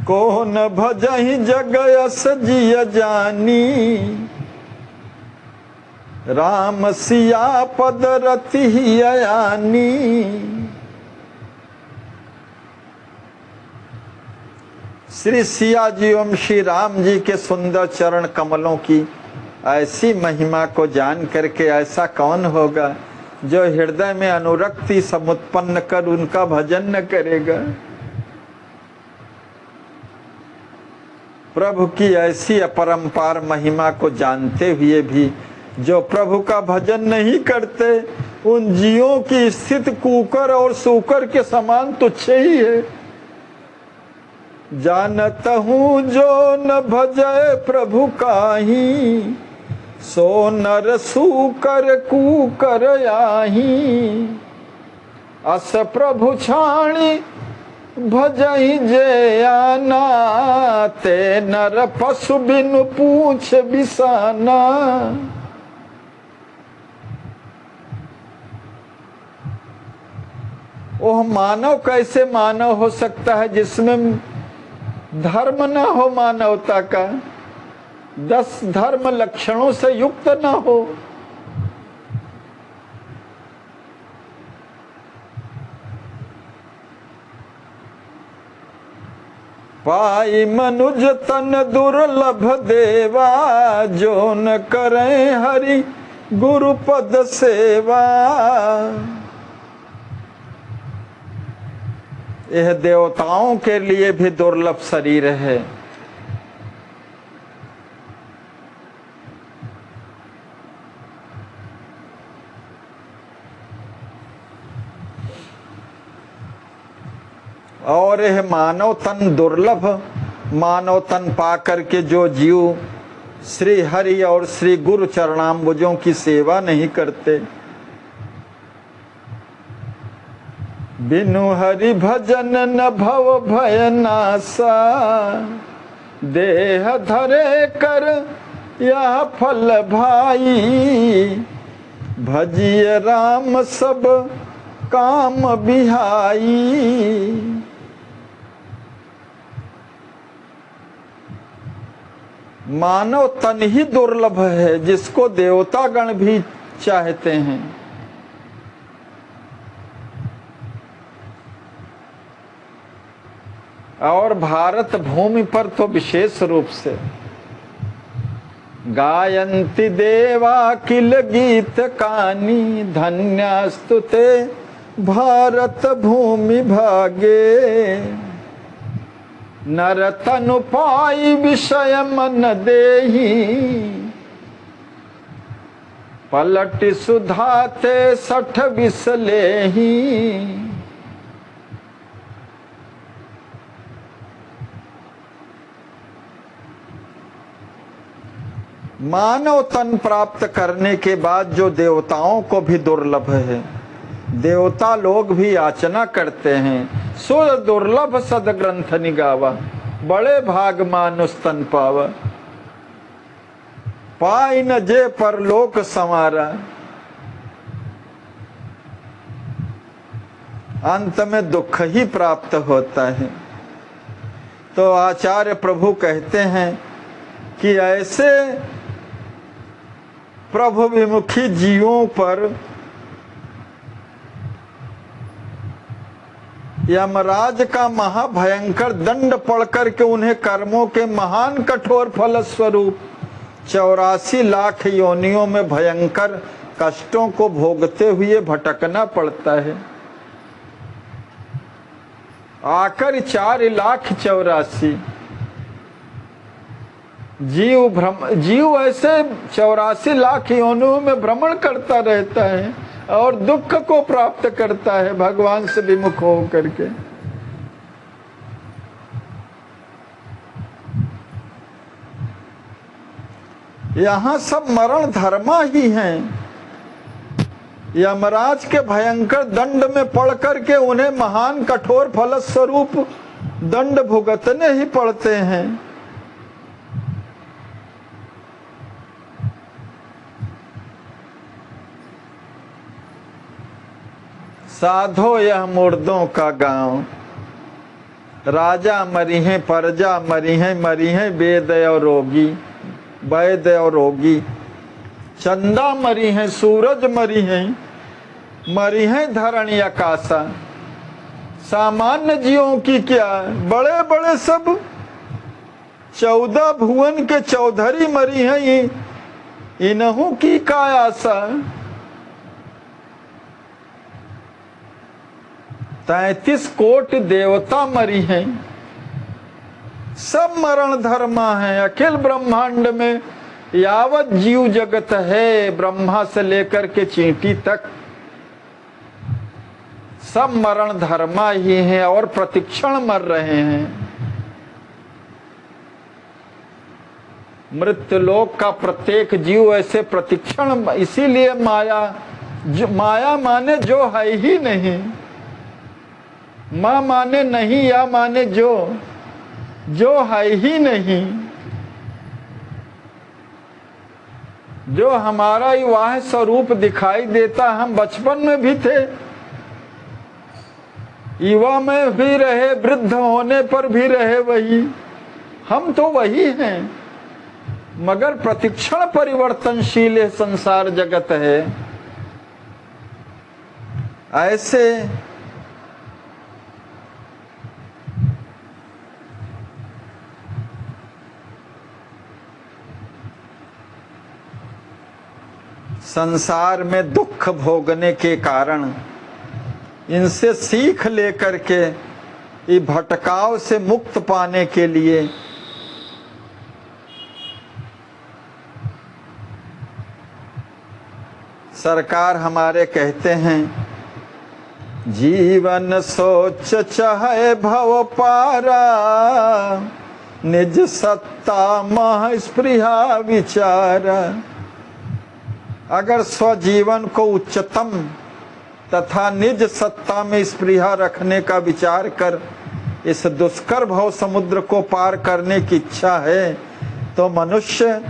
S1: कौन भजहि जग यस जिय जानी, राम सिया पद रति ही अयानी। श्री सिया जी एवं श्री राम जी के सुंदर चरण कमलों की ऐसी महिमा को जान करके ऐसा कौन होगा जो हृदय में अनुरक्ति समुत्पन्न कर उनका भजन न करेगा। प्रभु की ऐसी अपरंपार महिमा को जानते हुए भी जो प्रभु का भजन नहीं करते उन जीवों की स्थिति कुकर और सूकर के समान तुच्छ ही है। जानत हूँ जो न भजय प्रभु काहीं, सो नर सूकर कुकर आही। अस प्रभु छाणी भजहि जे आना, ते नर पशु बिनु पूछ बिसाना। ओह मानव कैसे मानव हो सकता है जिसमें धर्म न हो, मानवता का 10 धर्म लक्षणों से युक्त न हो। पाई मनुज तन दुर्लभ देवा, जो न करे हरि गुरु पद सेवा। यह देवताओं के लिए भी दुर्लभ शरीर है। और यह मानव तन दुर्लभ मानव तन पा करके जो जीव श्री हरि और श्री गुरु चरणाम्बुजों की सेवा नहीं करते, बिनु हरि भजन न भव भय नासा। देह धरे कर यह फल भाई, भजिय राम सब काम बिहाई। मानव तन ही दुर्लभ है जिसको देवता गण भी चाहते हैं। और भारत भूमि पर तो विशेष रूप से गायन्ति देवा किल गीत कानी, धन्यास्तु ते भारत भूमि भागे। नर तनु पाई विषय मन देही, पलट सुधाते 60 बिसलेही। मानव तन प्राप्त करने के बाद जो देवताओं को भी दुर्लभ है, देवता लोग भी याचना करते हैं, सुर दुर्लभ सदग्रंथ निगावा, बड़े भाग मानुष तन पावा। पाई न जे परलोक संवारा, अंत में दुख ही प्राप्त होता है। तो आचार्य प्रभु कहते हैं कि ऐसे प्रभु विमुखी जीवों पर यमराज का महाभयंकर दंड पड़कर के उन्हें कर्मों के महान कठोर फल स्वरूप 84 लाख योनियों में भयंकर कष्टों को भोगते हुए भटकना पड़ता है। आकर 4,84,000 जीव ऐसे 84 लाख योनियों में भ्रमण करता रहता है और दुख को प्राप्त करता है भगवान से विमुख हो करके। यहाँ सब मरण धर्मा ही हैं। यमराज के भयंकर दंड में पड़ करके उन्हें महान कठोर फल स्वरूप दंड भुगतने ही पड़ते हैं। साधो यह मुर्दों का गांव, राजा मरी हैं, प्रजा मरी हैं वेद और रोगी, वैद्य और रोगी। चंदा मरी हैं, सूरज मरी हैं धरणी आकाशा। सामान्य जीवों की क्या, बड़े बड़े सब 14 भुवन के चौधरी मरी हैं, इन्हों की का आशा। 33 कोटि देवता मरी हैं, सब मरण धर्मा है। अखिल ब्रह्मांड में यावत जीव जगत है, ब्रह्मा से लेकर के चींटी तक, सब मरण धर्मा ही हैं और प्रतिक्षण मर रहे हैं। मृत्युलोक का प्रत्येक जीव ऐसे प्रतिक्षण, इसीलिए माया माने जो है ही नहीं, माँ माने नहीं, या माने जो है ही नहीं। जो हमारा ही वाह स्वरूप दिखाई देता, हम बचपन में भी थे, युवा में भी रहे, वृद्ध होने पर भी रहे वही, हम तो वही हैं। मगर प्रतिक्षण परिवर्तनशील है संसार जगत है। ऐसे संसार में दुख भोगने के कारण इनसे सीख लेकर के ये भटकाव से मुक्त पाने के लिए सरकार हमारे कहते हैं, जीवन सोच चाहे भव पारा, निज सत्ता मह स्पृहा विचारा। अगर स्वजीवन को उच्चतम तथा निज सत्ता में स्पृहा रखने का विचार कर इस दुष्कर भव समुद्र को पार करने की इच्छा है, तो मनुष्य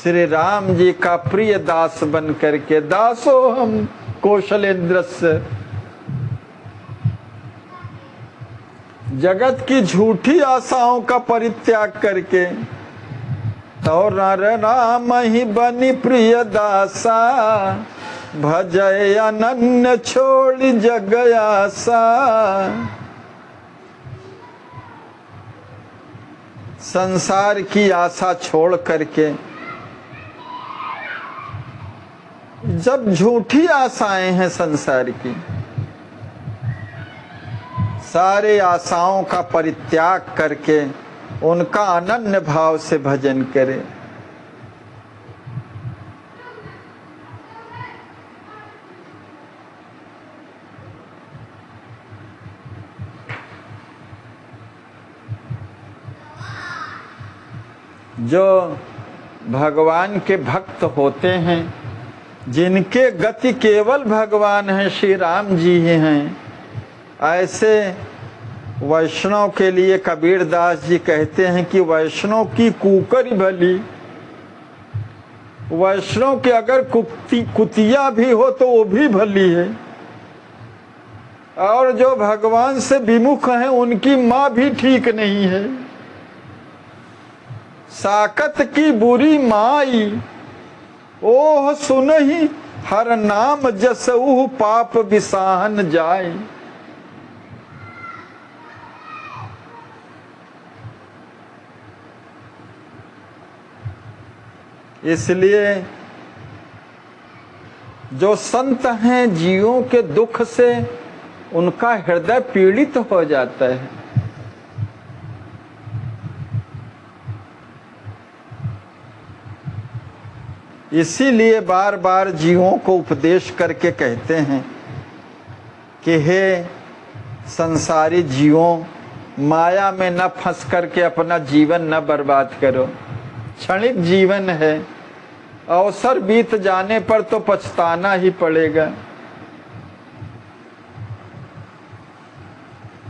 S1: श्री राम जी का प्रिय दास बन करके, दासो हम कौशलेंद्रस्य, जगत की झूठी आशाओं का परित्याग करके तो नर राम ही बनी प्रिय दासा, भजय अनन्य छोड़ जग आसा। संसार की आशा छोड़ करके जब झूठी आशाएं हैं संसार की, सारे आशाओं का परित्याग करके उनका अनन्य भाव से भजन करें। जो भगवान के भक्त होते हैं, जिनके गति केवल भगवान हैं, श्री राम जी ही हैं, ऐसे वैष्णव के लिए कबीरदास जी कहते हैं कि वैष्णव की कुकरी भली, वैष्णव की अगर कुतिया भी हो तो वो भी भली है, और जो भगवान से विमुख हैं उनकी माँ भी ठीक नहीं है। साकत की बुरी माई ओह सुनहि, हर नाम जसऊ पाप बिसाहन जाए। इसलिए जो संत हैं, जीवों के दुख से उनका हृदय पीड़ित हो जाता है। इसीलिए बार बार जीवों को उपदेश करके कहते हैं कि हे संसारी जीवों, माया में न फंस करके अपना जीवन न बर्बाद करो। क्षणिक जीवन है, अवसर बीत जाने पर तो पछताना ही पड़ेगा।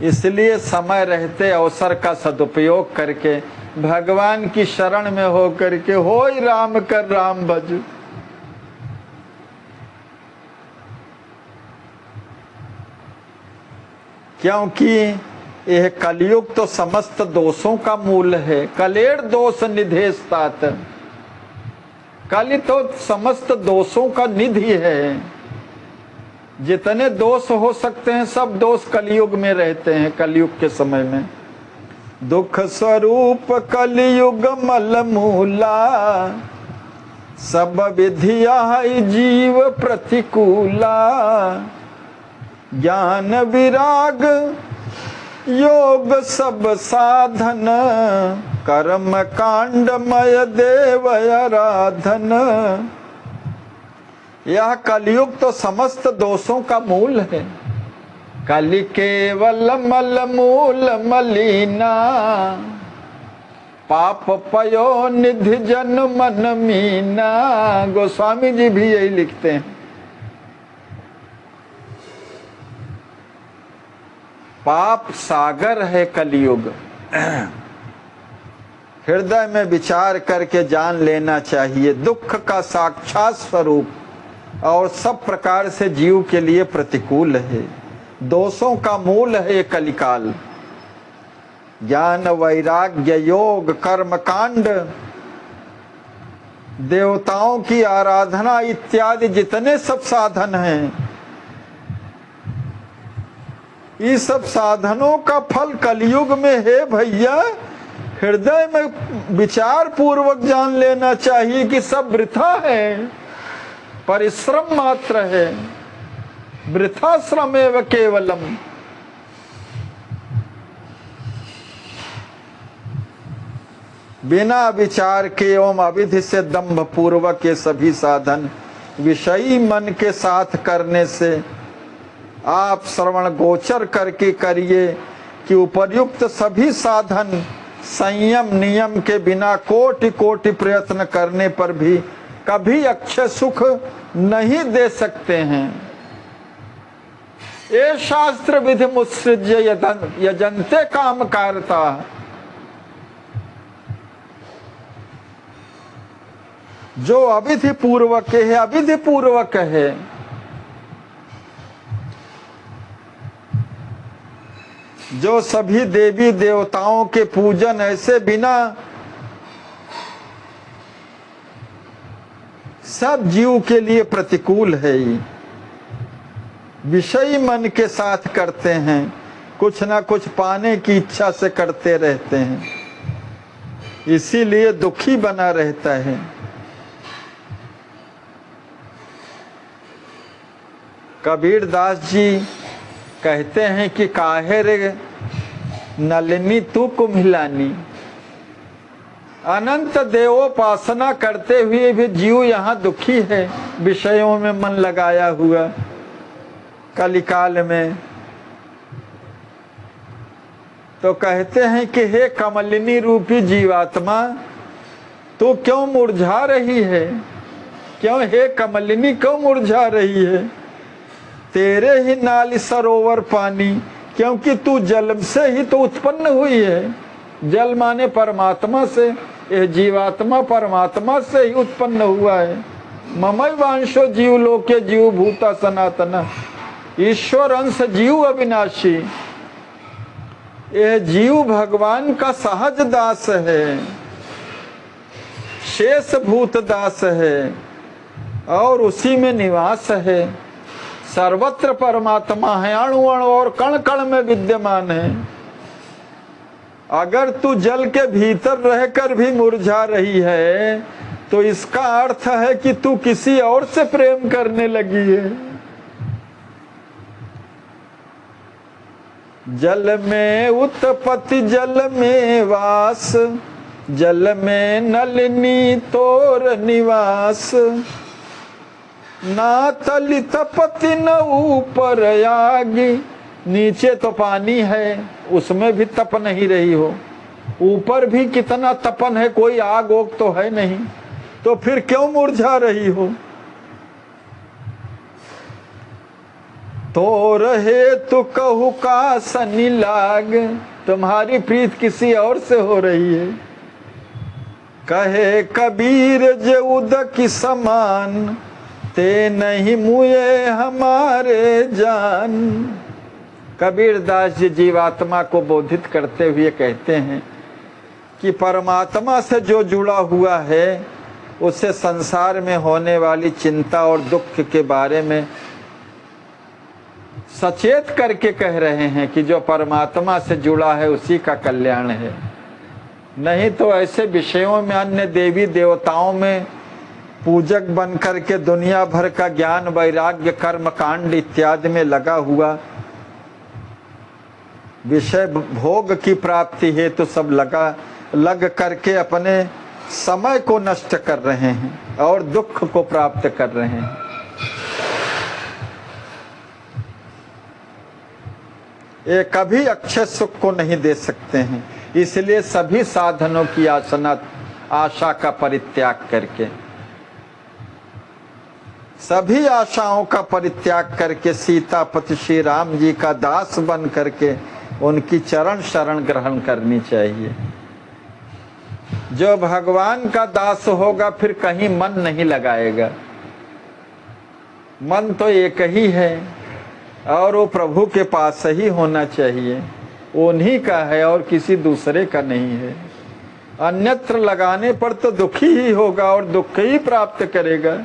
S1: इसलिए समय रहते अवसर का सदुपयोग करके भगवान की शरण में हो करके होय राम कर राम भज। क्योंकि यह कलयुग तो समस्त दोषों का मूल है। कलेर दोष निधेस्तात, कलि तो समस्त दोषों का निधि है। जितने दोष हो सकते हैं सब दोष कलयुग में रहते हैं। कलयुग के समय में दुख स्वरूप कलयुग मल मूला, सब विधिया जीव प्रतिकूला। ज्ञान विराग योग सब साधन, कर्म कांडमय देव आराधन। यह कलयुग तो समस्त दोषों का मूल है। कलि केवल मल मूल मलिना, पाप पयो निधि जन मन मीना। गोस्वामी जी भी यही लिखते हैं। पाप सागर है कलयुग। हृदय में विचार करके जान लेना चाहिए दुख का साक्षात स्वरूप और सब प्रकार से जीव के लिए प्रतिकूल है। दोषों का मूल है कलिकाल। ज्ञान वैराग्य योग कर्म कांड, देवताओं की आराधना इत्यादि जितने सब साधन हैं, इस सब साधनों का फल कलयुग में है भैया। हृदय में विचार पूर्वक जान लेना चाहिए कि सब वृथा है, परिश्रम मात्र है। वृथा श्रम एव केवलम। बिना विचार के एवं अविधि से दंभ पूर्वक ये सभी साधन विषयी मन के साथ करने से आप श्रवण गोचर करके करिए कि उपर्युक्त सभी साधन संयम नियम के बिना कोटि कोटि प्रयत्न करने पर भी कभी अक्षय सुख नहीं दे सकते हैं। ये शास्त्र विधि मुत्सृज्य यजन्ते काम कारता। जो अविधि पूर्वक है अविधि पूर्वक है। जो सभी देवी देवताओं के पूजन ऐसे बिना सब जीव के लिए प्रतिकूल है। विषयी मन के साथ करते हैं, कुछ ना कुछ पाने की इच्छा से करते रहते हैं, इसीलिए दुखी बना रहता है। कबीर दास जी कहते हैं कि काहे रे नलिनी तू कुम्हिलानी। अनंत देवोपासना करते हुए भी जीव यहाँ दुखी है, विषयों में मन लगाया हुआ कलिकाल में। तो कहते हैं कि हे कमलिनी रूपी जीवात्मा, तू क्यों मुरझा रही है? क्यों हे कमलिनी क्यों मुरझा रही है? तेरे ही नाली सरोवर पानी, क्योंकि तू जल से ही तो उत्पन्न हुई है। जल माने परमात्मा से, यह जीवात्मा परमात्मा से ही उत्पन्न हुआ है। ममई वांशो जीव लोके जीव भूता सनातना, ईश्वर अंश जीव अविनाशी। यह जीव भगवान का सहज दास है, शेष भूत दास है और उसी में निवास है। सर्वत्र परमात्मा है, अणु अणु और कण कण में विद्यमान है। अगर तू जल के भीतर रहकर भी मुरझा रही है तो इसका अर्थ है कि तू किसी और से प्रेम करने लगी है। जल में उत्पत्ति जल में वास, जल में नलिनी तोर निवास। ना तली तपति न ऊपर आगी, नीचे तो पानी है उसमें भी तप नहीं रही हो, ऊपर भी कितना तपन है, कोई आग ओग तो है नहीं, तो फिर क्यों मुरझा रही हो? तो रहे तो कहू का सनी लाग, तुम्हारी प्रीत किसी और से हो रही है। कहे कबीर जे उदक समान, ते नहीं मुए हमारे जान। कबीर दास जी जीवात्मा को बोधित करते हुए कहते हैं कि परमात्मा से जो जुड़ा हुआ है उसे संसार में होने वाली चिंता और दुख के बारे में सचेत करके कह रहे हैं कि जो परमात्मा से जुड़ा है उसी का कल्याण है। नहीं तो ऐसे विषयों में अन्य देवी देवताओं में पूजक बन करके दुनिया भर का ज्ञान वैराग्य कर्म कांड इत्यादि में लगा हुआ विषय भोग की प्राप्ति हेतु तो सब लग करके अपने समय को नष्ट कर रहे हैं और दुख को प्राप्त कर रहे हैं। ये कभी अक्षय सुख को नहीं दे सकते हैं, इसलिए सभी साधनों की आशा का परित्याग करके, सभी आशाओं का परित्याग करके सीतापति श्री राम जी का दास बन करके उनकी चरण शरण ग्रहण करनी चाहिए। जो भगवान का दास होगा फिर कहीं मन नहीं लगाएगा, मन तो एक ही है और वो प्रभु के पास ही होना चाहिए, उन्हीं का है और किसी दूसरे का नहीं है। अन्यत्र लगाने पर तो दुखी ही होगा और दुख ही प्राप्त करेगा।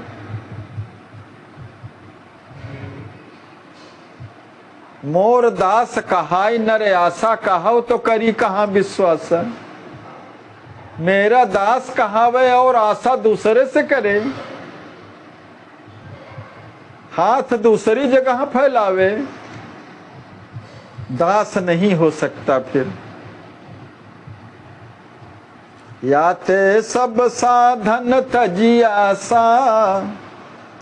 S1: मोर दास कहाई नर आशा, कहाओ तो करी कहाँ विश्वास। मेरा दास कहावे और आशा दूसरे से करे, हाथ दूसरी जगह फैलावे, दास नहीं हो सकता। फिर याते सब साधन तजी आशा,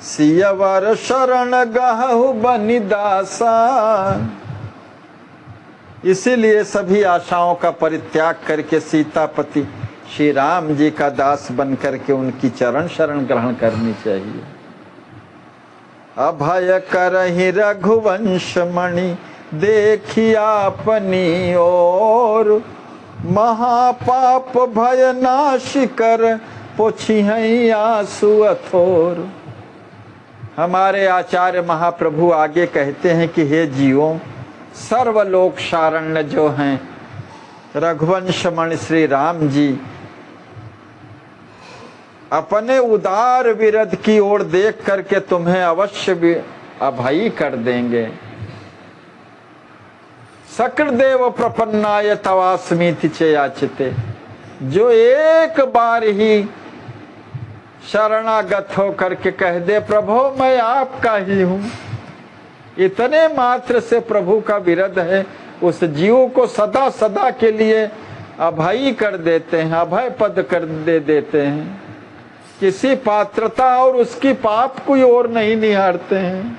S1: सियवर शरण गहु बनि दासा। इसीलिए सभी आशाओं का परित्याग करके सीतापति श्री राम जी का दास बन करके उनकी चरण शरण ग्रहण करनी चाहिए। अभय करहि रघुवंश मणि, देखी आपनी ओर, महापाप भय नाश कर, पोछिहै आंसू अथोर। हमारे आचार्य महाप्रभु आगे कहते हैं कि हे जीवों, सर्वलोक शारण्य जो हैं रघुवंशमणि श्री राम जी अपने उदार विरध की ओर देख करके तुम्हें अवश्य भी अभयी कर देंगे। सकृदेव प्रपन्नाय तवास्मीति च याचिते, जो एक बार ही शरणागत हो करके कह दे प्रभु मैं आपका ही हूं, इतने मात्र से प्रभु का विरध है, उस जीव को सदा सदा के लिए अभय कर देते हैं, अभय पद कर देते हैं। किसी पात्रता और उसकी पाप कोई और नहीं निहारते हैं।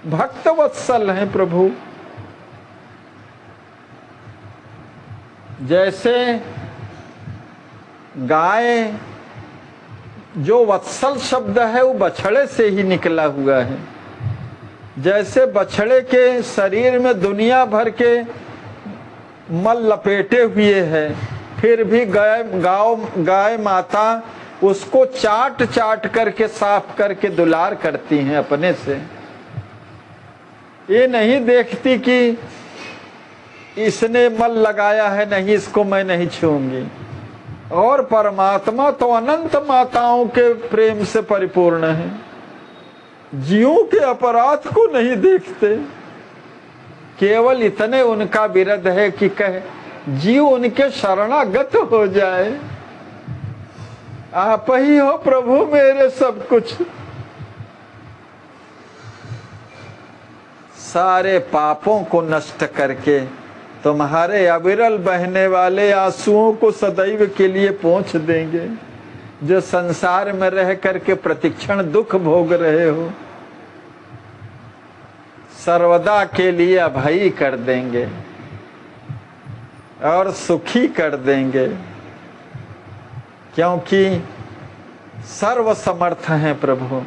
S1: भक्त वत्सल हैं प्रभु। जैसे गाय, जो वत्सल शब्द है वो बछड़े से ही निकला हुआ है। जैसे बछड़े के शरीर में दुनिया भर के मल लपेटे हुए है, फिर भी गाय माता उसको चाट चाट करके साफ करके दुलार करती हैं अपने से। ये नहीं देखती कि इसने मल लगाया है, नहीं इसको मैं नहीं छूंगी। और परमात्मा तो अनंत माताओं के प्रेम से परिपूर्ण है, जीवों के अपराध को नहीं देखते। केवल इतने उनका विरध है कि कहे जीव उनके शरणागत हो जाए। आप ही हो प्रभु मेरे सब कुछ। सारे पापों को नष्ट करके तुम्हारे अविरल बहने वाले आंसुओं को सदैव के लिए पोंछ देंगे। जो संसार में रह करके प्रतिक्षण दुख भोग रहे हो, सर्वदा के लिए अभय कर देंगे और सुखी कर देंगे, क्योंकि सर्व समर्थ हैं प्रभु।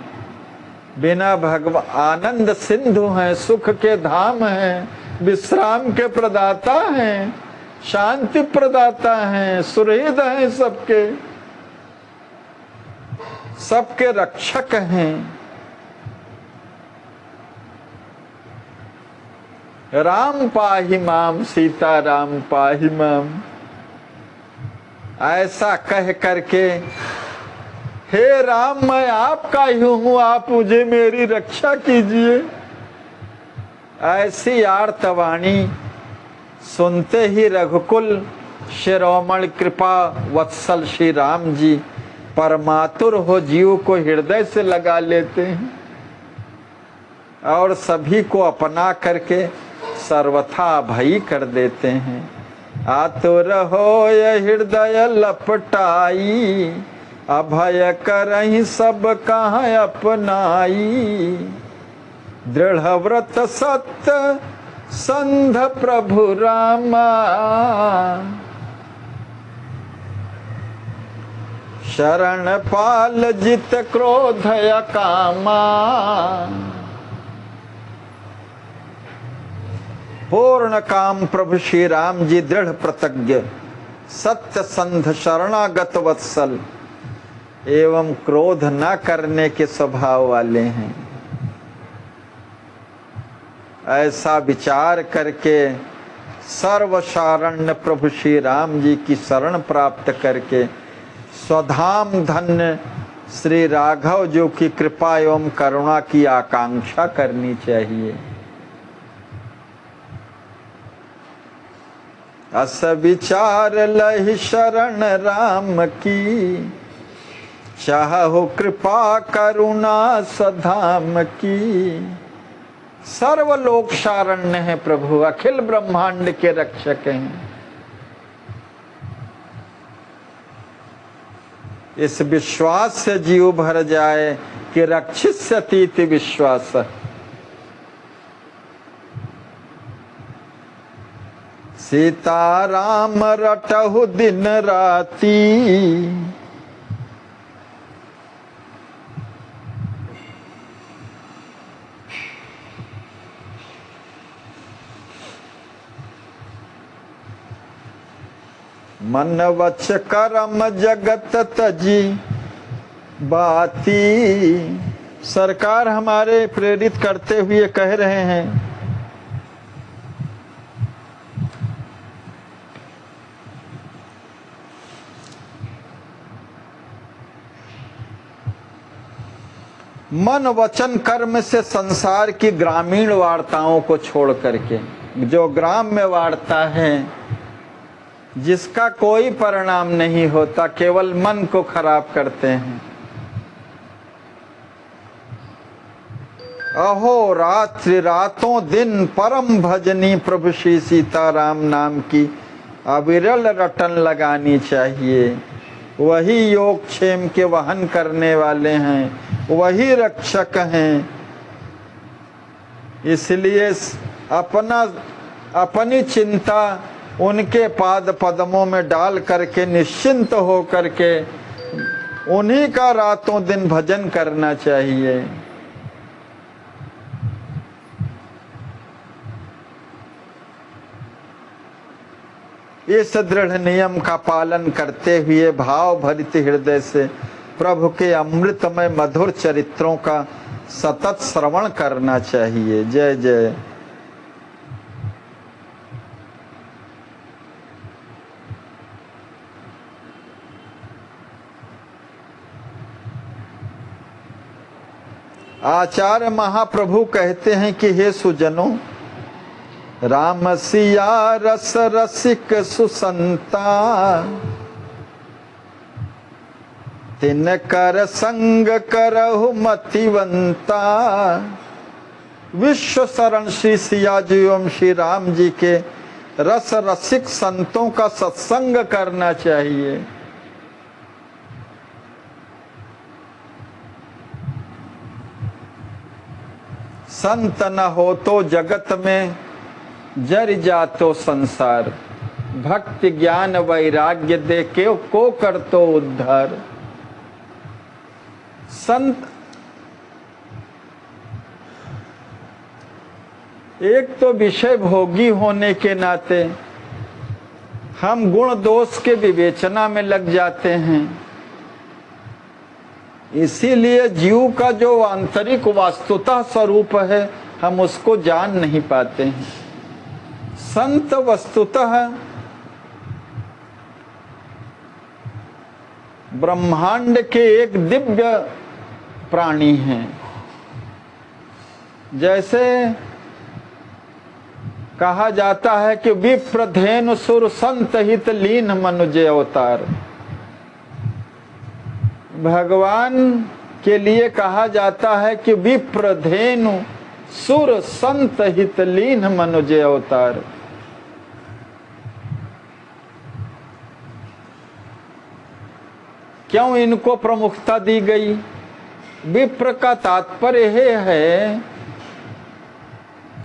S1: बिना भगवान आनंद सिंधु हैं, सुख के धाम हैं, विश्राम के प्रदाता हैं, शांति प्रदाता हैं, सुहृद हैं, सबके रक्षक हैं। राम पाहि माम, सीता राम पाहि माम, ऐसा कह करके हे राम मैं आपका ही हूं, आप मुझे मेरी रक्षा कीजिए। ऐसी आर्तवाणी सुनते ही रघुकुल शिरोमणि कृपा वत्सल श्री राम जी परमातुर हो जीव को हृदय से लगा लेते हैं और सभी को अपना करके सर्वथा भई कर देते हैं। आतुर हो ये हृदय लपटाई, अभय करहि सब कहाँ अपनाई। दृढ़ व्रत सत्य संध प्रभु रामा, शरण पाल जित क्रोध कामा। पूर्ण काम प्रभु श्री राम जी दृढ़ प्रतिज्ञ, सत्य संध शरणागत वत्सल एवं क्रोध न करने के स्वभाव वाले हैं। ऐसा विचार करके सर्वशारण्य प्रभु श्री राम जी की शरण प्राप्त करके स्वधाम धन्य श्री राघव जो की कृपा एवं करुणा की आकांक्षा करनी चाहिए। अस विचार लहि शरण राम की, चाहो कृपा करुणा सधाम की। सर्वलोक शारण्य है प्रभु, अखिल ब्रह्मांड के रक्षक हैं। इस विश्वास से जीव भर जाए कि रक्षिष्यतीति विश्वास। सीता राम रटहु दिन राती, मन वच करम जगत तजी बाती। सरकार हमारे प्रेरित करते हुए कह रहे हैं, मन वचन कर्म से संसार की ग्रामीण वार्ताओं को छोड़ करके, जो ग्राम में वार्ता है जिसका कोई परिणाम नहीं होता, केवल मन को खराब करते हैं, अहो रात्रि रातों दिन परम भजनी प्रभु श्री सीताराम नाम की अविरल रटन लगानी चाहिए। वही योग क्षेम के वहन करने वाले हैं, वही रक्षक हैं। इसलिए अपनी चिंता उनके पाद पद्मों में डाल करके निश्चिंत हो करके उन्हीं का रातों दिन भजन करना चाहिए। इस दृढ़ नियम का पालन करते हुए भाव भरित हृदय से प्रभु के अमृतमय मधुर चरित्रों का सतत श्रवण करना चाहिए। जय जय। आचार्य महाप्रभु कहते हैं कि हे सुजनों, राम सिया रस रसिक सुसंता, तिन कर संग करहु मतिवंता। विश्व शरण श्री सिया जी एवं श्री राम जी के रस रसिक संतों का सत्संग करना चाहिए। संत न हो तो जगत में जर जातो संसार, भक्ति ज्ञान वैराग्य दे के को कर तो उद्धार। संत एक तो विषय भोगी होने के नाते हम गुण दोष के विवेचना में लग जाते हैं। इसीलिए जीव का जो आंतरिक वास्तुतः स्वरूप है हम उसको जान नहीं पाते हैं। संत वस्तुतः ब्रह्मांड के एक दिव्य प्राणी हैं। जैसे कहा जाता है कि विप्रधेनु सुर संत हित लीन मनुज अवतार। भगवान के लिए कहा जाता है कि विप्रधेनु सुर संत हित लीन मनुज अवतार। क्यों इनको प्रमुखता दी गई? विप्र का तात्पर्य है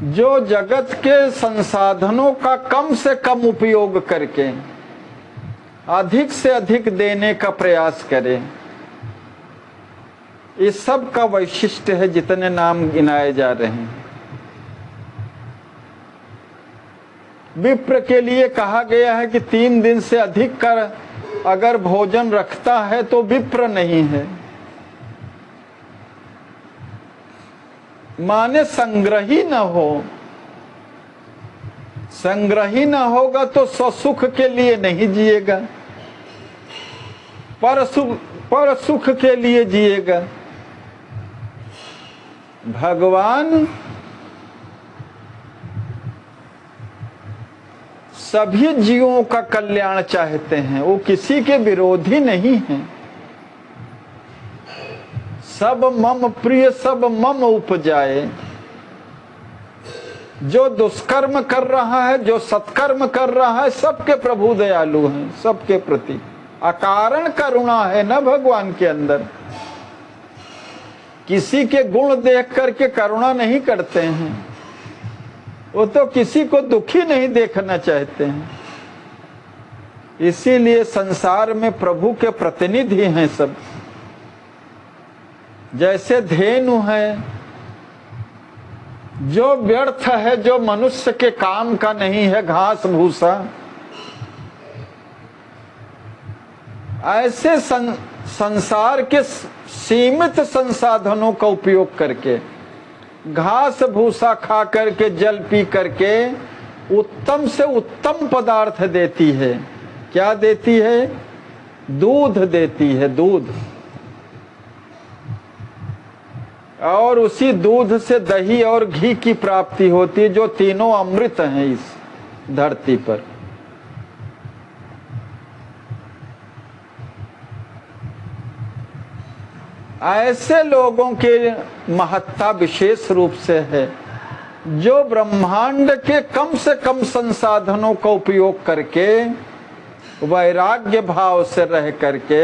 S1: जो जगत के संसाधनों का कम से कम उपयोग करके अधिक से अधिक देने का प्रयास करे। इस सब का वैशिष्ट्य है जितने नाम गिनाए जा रहे हैं। विप्र के लिए कहा गया है कि 3 दिन से अधिक का अगर भोजन रखता है तो विप्र नहीं है। माने संग्रही न हो। संग्रही न होगा तो स्वसुख के लिए नहीं जिएगा, पर सुख के लिए जिएगा। भगवान सभी जीवों का कल्याण चाहते हैं, वो किसी के विरोधी नहीं हैं। सब मम प्रिय सब मम उपजाए। जो दुष्कर्म कर रहा है, जो सत्कर्म कर रहा है, सबके प्रभु दयालु हैं, सबके प्रति अकारण करुणा है ना भगवान के अंदर। किसी के गुण देख करके करुणा नहीं करते हैं, वो तो किसी को दुखी नहीं देखना चाहते हैं। इसीलिए संसार में प्रभु के प्रतिनिधि हैं सब। जैसे धेनु है जो व्यर्थ है, जो मनुष्य के काम का नहीं है, घास भूसा, ऐसे संसार के सीमित संसाधनों का उपयोग करके घास भूसा खा करके जल पी करके उत्तम से उत्तम पदार्थ देती है। क्या देती है? दूध देती है, दूध। और उसी दूध से दही और घी की प्राप्ति होती है, जो तीनों अमृत हैं इस धरती पर। ऐसे लोगों की महत्ता विशेष रूप से है जो ब्रह्मांड के कम से कम संसाधनों का उपयोग करके वैराग्य भाव से रह करके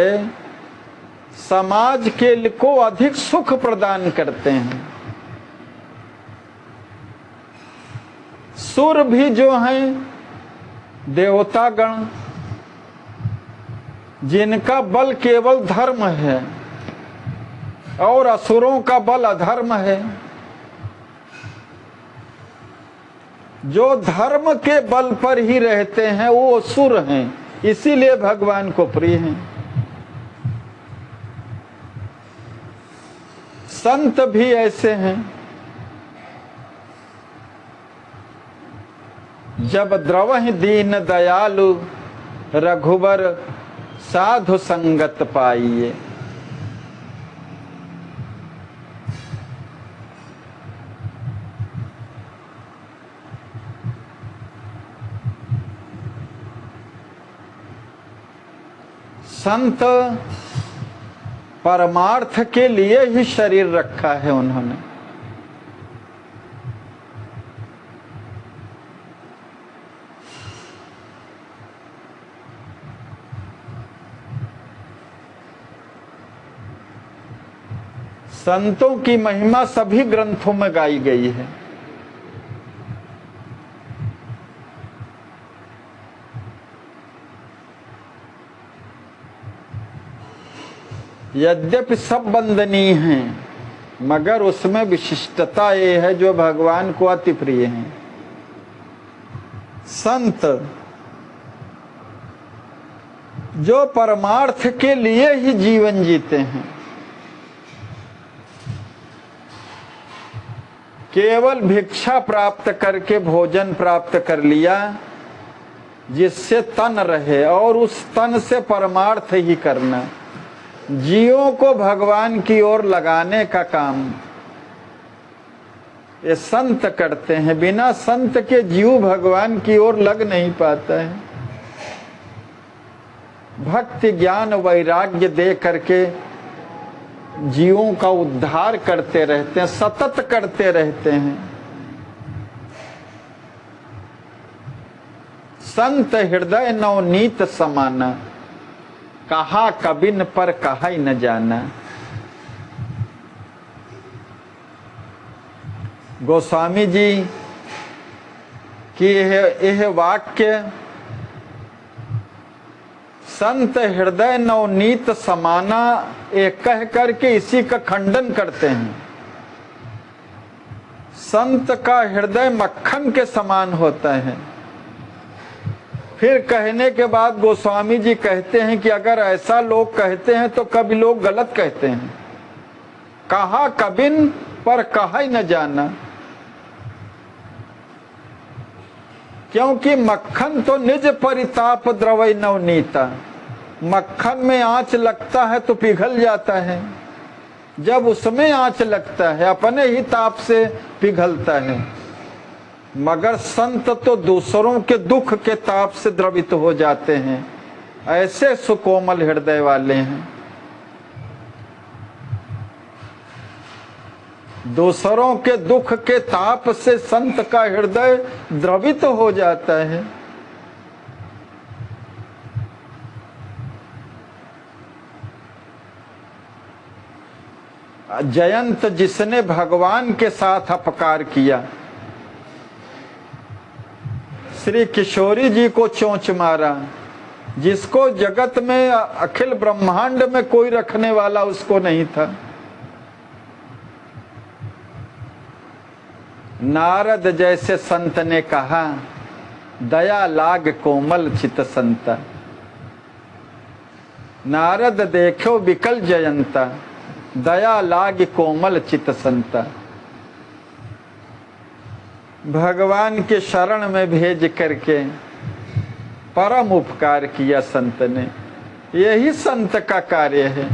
S1: समाज के को अधिक सुख प्रदान करते हैं। सुर भी जो हैं देवतागण, जिनका बल केवल धर्म है और असुरों का बल अधर्म है, जो धर्म के बल पर ही रहते हैं वो असुर हैं, इसीलिए भगवान को प्रिय हैं। संत भी ऐसे हैं, जब द्रवहि दीन दयालु रघुबर साधु संगत पाइए। संत परमार्थ के लिए ही शरीर रखा है उन्होंने। संतों की महिमा सभी ग्रंथों में गाई गई है। यद्यपि सब वंदनीय हैं, मगर उसमें विशिष्टता ये है जो भगवान को अति प्रिय है। संत जो परमार्थ के लिए ही जीवन जीते हैं, केवल भिक्षा प्राप्त करके भोजन प्राप्त कर लिया जिससे तन रहे और उस तन से परमार्थ ही करना, जीवों को भगवान की ओर लगाने का काम ये संत करते हैं। बिना संत के जीव भगवान की ओर लग नहीं पाता है। भक्ति ज्ञान वैराग्य दे करके जीवों का उद्धार करते रहते हैं, सतत करते रहते हैं। संत हृदय नवनीत समाना, कहा कबिन पर कहा ही न जाना। गोस्वामी जी की यह वाक्य संत हृदय नवनीत समाना एक कह करके इसी का खंडन करते हैं। संत का हृदय मक्खन के समान होता है। फिर कहने के बाद गोस्वामी जी कहते हैं कि अगर ऐसा लोग कहते हैं तो कभी लोग गलत कहते हैं। कहा कबिन पर कहा ही न जाना, क्योंकि मक्खन तो निज परिताप द्रवै नवनीता। मक्खन में आंच लगता है तो पिघल जाता है, जब उसमें आंच लगता है अपने ही ताप से पिघलता है। मगर संत तो दूसरों के दुख के ताप से द्रवित हो जाते हैं, ऐसे सुकोमल हृदय वाले हैं। दूसरों के दुख के ताप से संत का हृदय द्रवित हो जाता है। जयंत जिसने भगवान के साथ अपकार किया, श्री किशोरी जी को चोंच मारा, जिसको जगत में अखिल ब्रह्मांड में कोई रखने वाला उसको नहीं था। नारद जैसे संत ने कहा, दया लाग कोमल चित संता। नारद देखो विकल जयंता, दया लाग कोमल चित संता। भगवान के शरण में भेज करके परम उपकार किया संत ने। यही संत का कार्य है।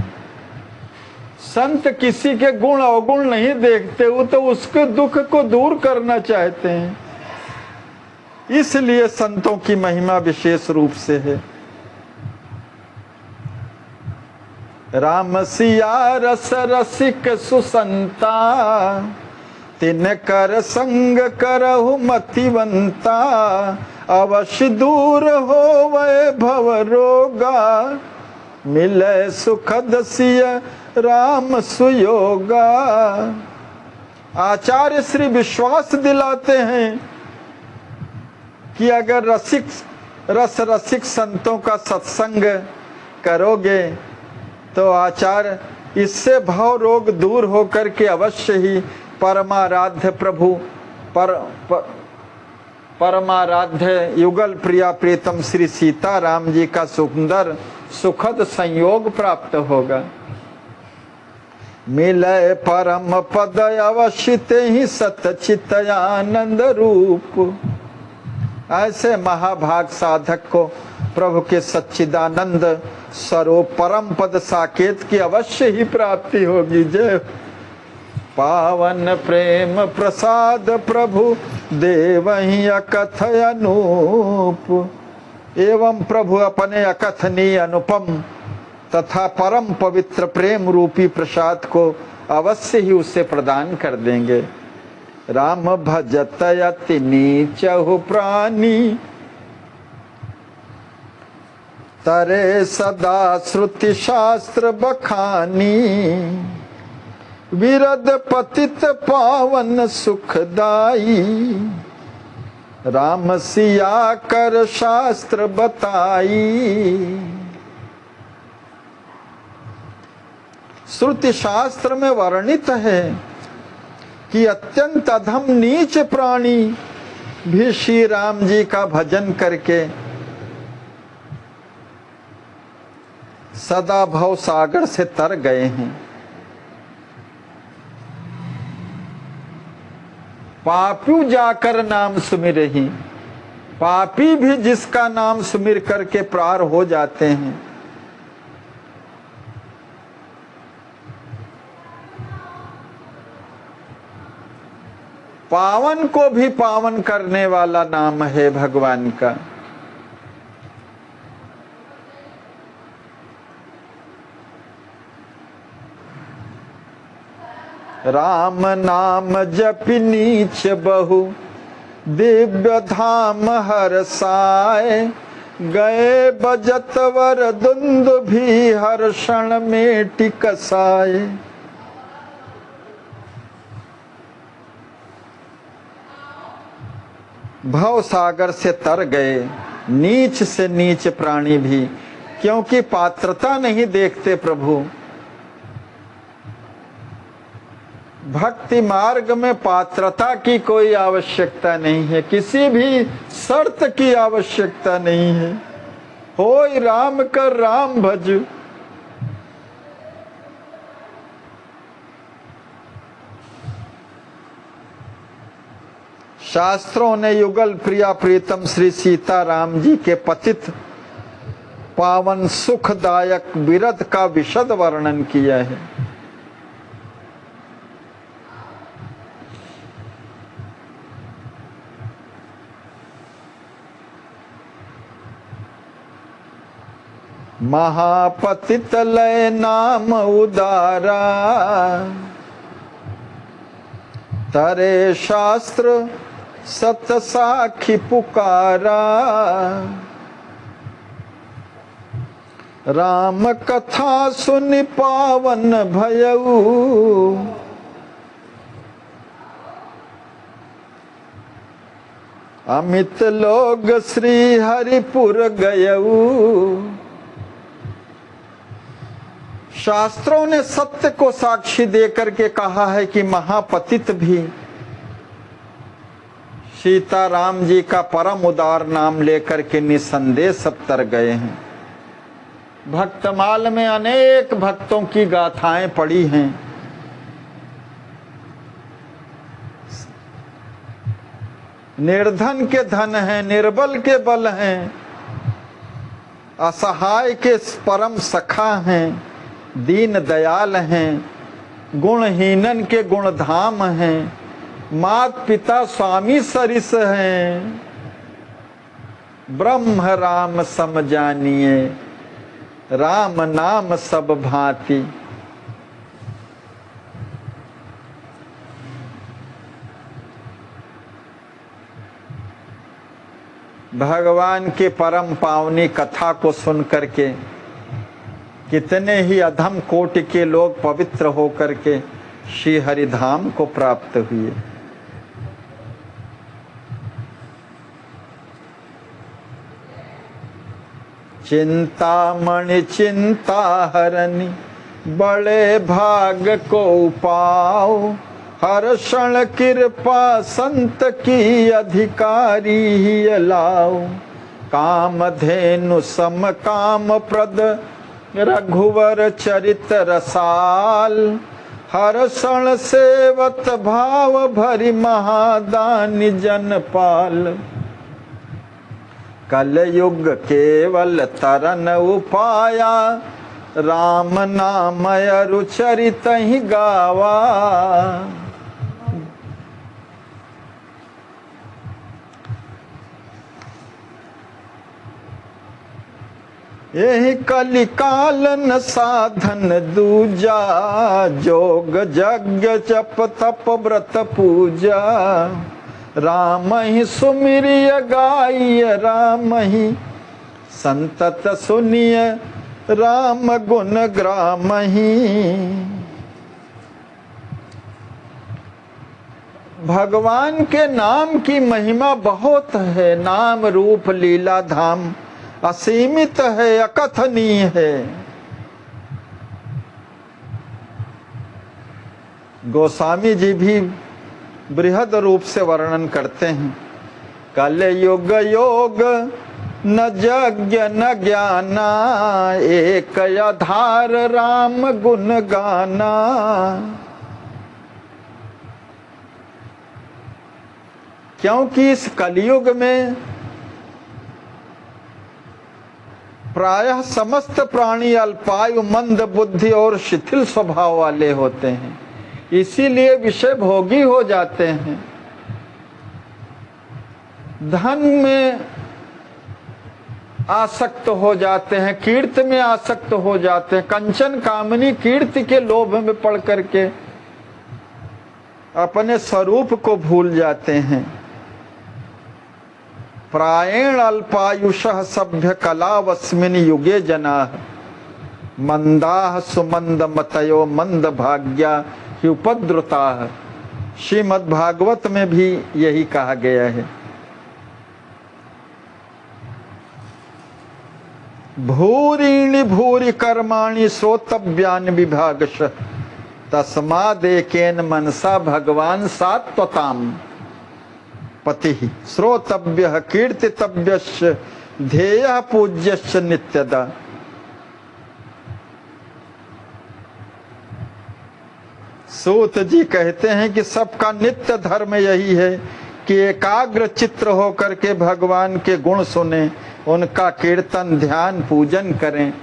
S1: संत किसी के गुण अवगुण नहीं देखते, वो तो उसके दुख को दूर करना चाहते हैं। इसलिए संतों की महिमा विशेष रूप से है। राम सिया रस रसिक सुसंता, तिन कर संग करहु मतिवंता, अवश्य दूर हो वै भव रोगा, मिले सुखद सिय राम सुयोगा। आचार्य श्री विश्वास दिलाते हैं कि अगर रस रसिक संतों का सत्संग करोगे तो आचार्य इससे भव रोग दूर होकर के अवश्य ही परमाराध्य प्रभु परमाराध्य युगल प्रिया प्रीतम श्री सीताराम जी का सुंदर सुखद संयोग प्राप्त होगा। मिले परम पद अवश्य ही सतचित आनंद रूप। ऐसे महाभाग साधक को प्रभु के सच्चिदानंद स्वरूप परम पद साकेत की अवश्य ही प्राप्ति होगी। जय पावन प्रेम प्रसाद प्रभु देवहि अकथय अनूप। एवं प्रभु अपने अकथनीय अनुपम तथा परम पवित्र प्रेम रूपी प्रसाद को अवश्य ही उसे प्रदान कर देंगे। राम भजत अति नीचहु प्राणी, तरे सदा श्रुति शास्त्र बखानी, विरद पतित पावन सुखदाई, राम सिया कर शास्त्र बताई। श्रुति शास्त्र में वर्णित है कि अत्यंत अधम नीच प्राणी भी श्री राम जी का भजन करके सदा भव सागर से तर गए हैं। पापी जाकर नाम सुमिरहि, पापी भी जिसका नाम सुमिर करके पार हो जाते हैं। पावन को भी पावन करने वाला नाम है भगवान का। राम नाम जपि नीच बहु, दिव्य धाम हर साय, गए बजत वर दुंद भी हर क्षण में टिकसाए। भव सागर से तर गए नीच से नीच प्राणी भी, क्योंकि पात्रता नहीं देखते प्रभु। भक्ति मार्ग में पात्रता की कोई आवश्यकता नहीं है, किसी भी शर्त की आवश्यकता नहीं है। होय राम कर राम भज। शास्त्रों ने युगल प्रिया प्रीतम श्री सीताराम जी के पतित पावन सुखदायक विरध का विशद वर्णन किया है। महापतित लय नाम उदारा, तरे शास्त्र सत साखी पुकारा। राम कथा सुनि पावन भयऊ, अमित लोग श्री हरिपुर गयऊ। शास्त्रों ने सत्य को साक्षी देकर के कहा है कि महापतित भी सीताराम जी का परम उदार नाम लेकर के निसंदेह सब तर गए हैं। भक्तमाल में अनेक भक्तों की गाथाएं पड़ी हैं। निर्धन के धन हैं, निर्बल के बल हैं, असहाय के परम सखा हैं, दीन दयाल हैं, गुणहीनन के गुणधाम हैं, मात पिता स्वामी सरिस हैं। ब्रह्म राम सम जानिए, राम नाम सब भांति। भगवान के परम पावनी कथा को सुन करके कितने ही अधम कोटि के लोग पवित्र होकर के श्री हरिधाम को प्राप्त हुए। चिंतामणि चिंता हरनि बड़े भाग को पाओ, हर क्षण कृपा संत की अधिकारी ही लाओ। काम धेनु सम काम प्रद रघुवर चरित रसाल, हर क्षण सेवत भाव भरी महादानी जनपाल। कलयुग केवल तरन उपाया, राम नाम अरु चरित ही गावा। यही कलिकालन साधन दूजा, जोग यज्ञ जप तप व्रत पूजा। राम ही सुमिरिय गाइय, राम ही संतत सुनिय, राम गुण ग्राम ही। भगवान के नाम की महिमा बहुत है। नाम रूप लीला धाम असीमित है, अकथनीय है। गोस्वामी जी भी बृहद रूप से वर्णन करते हैं। कल युग योग न यज्ञ न ज्ञाना, एक आधार राम गुण गाना। क्योंकि इस कलयुग में प्रायः समस्त प्राणी अल्पायु, मंद बुद्धि और शिथिल स्वभाव वाले होते हैं, इसीलिए विषय भोगी हो जाते हैं। धन में आसक्त हो जाते हैं, कीर्ति में आसक्त हो जाते हैं, कंचन कामनी कीर्ति के लोभ में पड़ करके अपने स्वरूप को भूल जाते हैं। प्रायेण अल्पायुषः सभ्य कलावस्मिन् युगे जनाः, मंदाः सुमंद मतयो मंद भाग्या ही उपद्रुताः। श्रीमद् भागवत में भी यही कहा गया है। भूरीणि भूरि कर्माणि श्रोतव्यानि विभागशः, तस्मादेकेन मनसा भगवान सात्वताम् पतिः। श्रोतव्यः कीर्तितव्यश्च ध्येयः पूज्यश्च नित्यदा। सूत जी कहते हैं कि सबका नित्य धर्म यही है कि एकाग्र चित्र होकर के भगवान के गुण सुने, उनका कीर्तन ध्यान पूजन करें।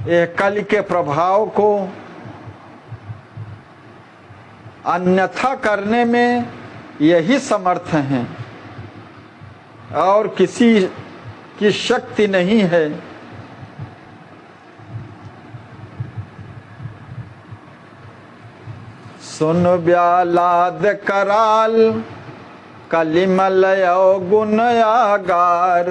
S1: यह कल के प्रभाव को अन्यथा करने में यही समर्थ हैं और किसी की शक्ति नहीं है। सुन ब्यालाद कराल, कलिमलयो गुण आगार।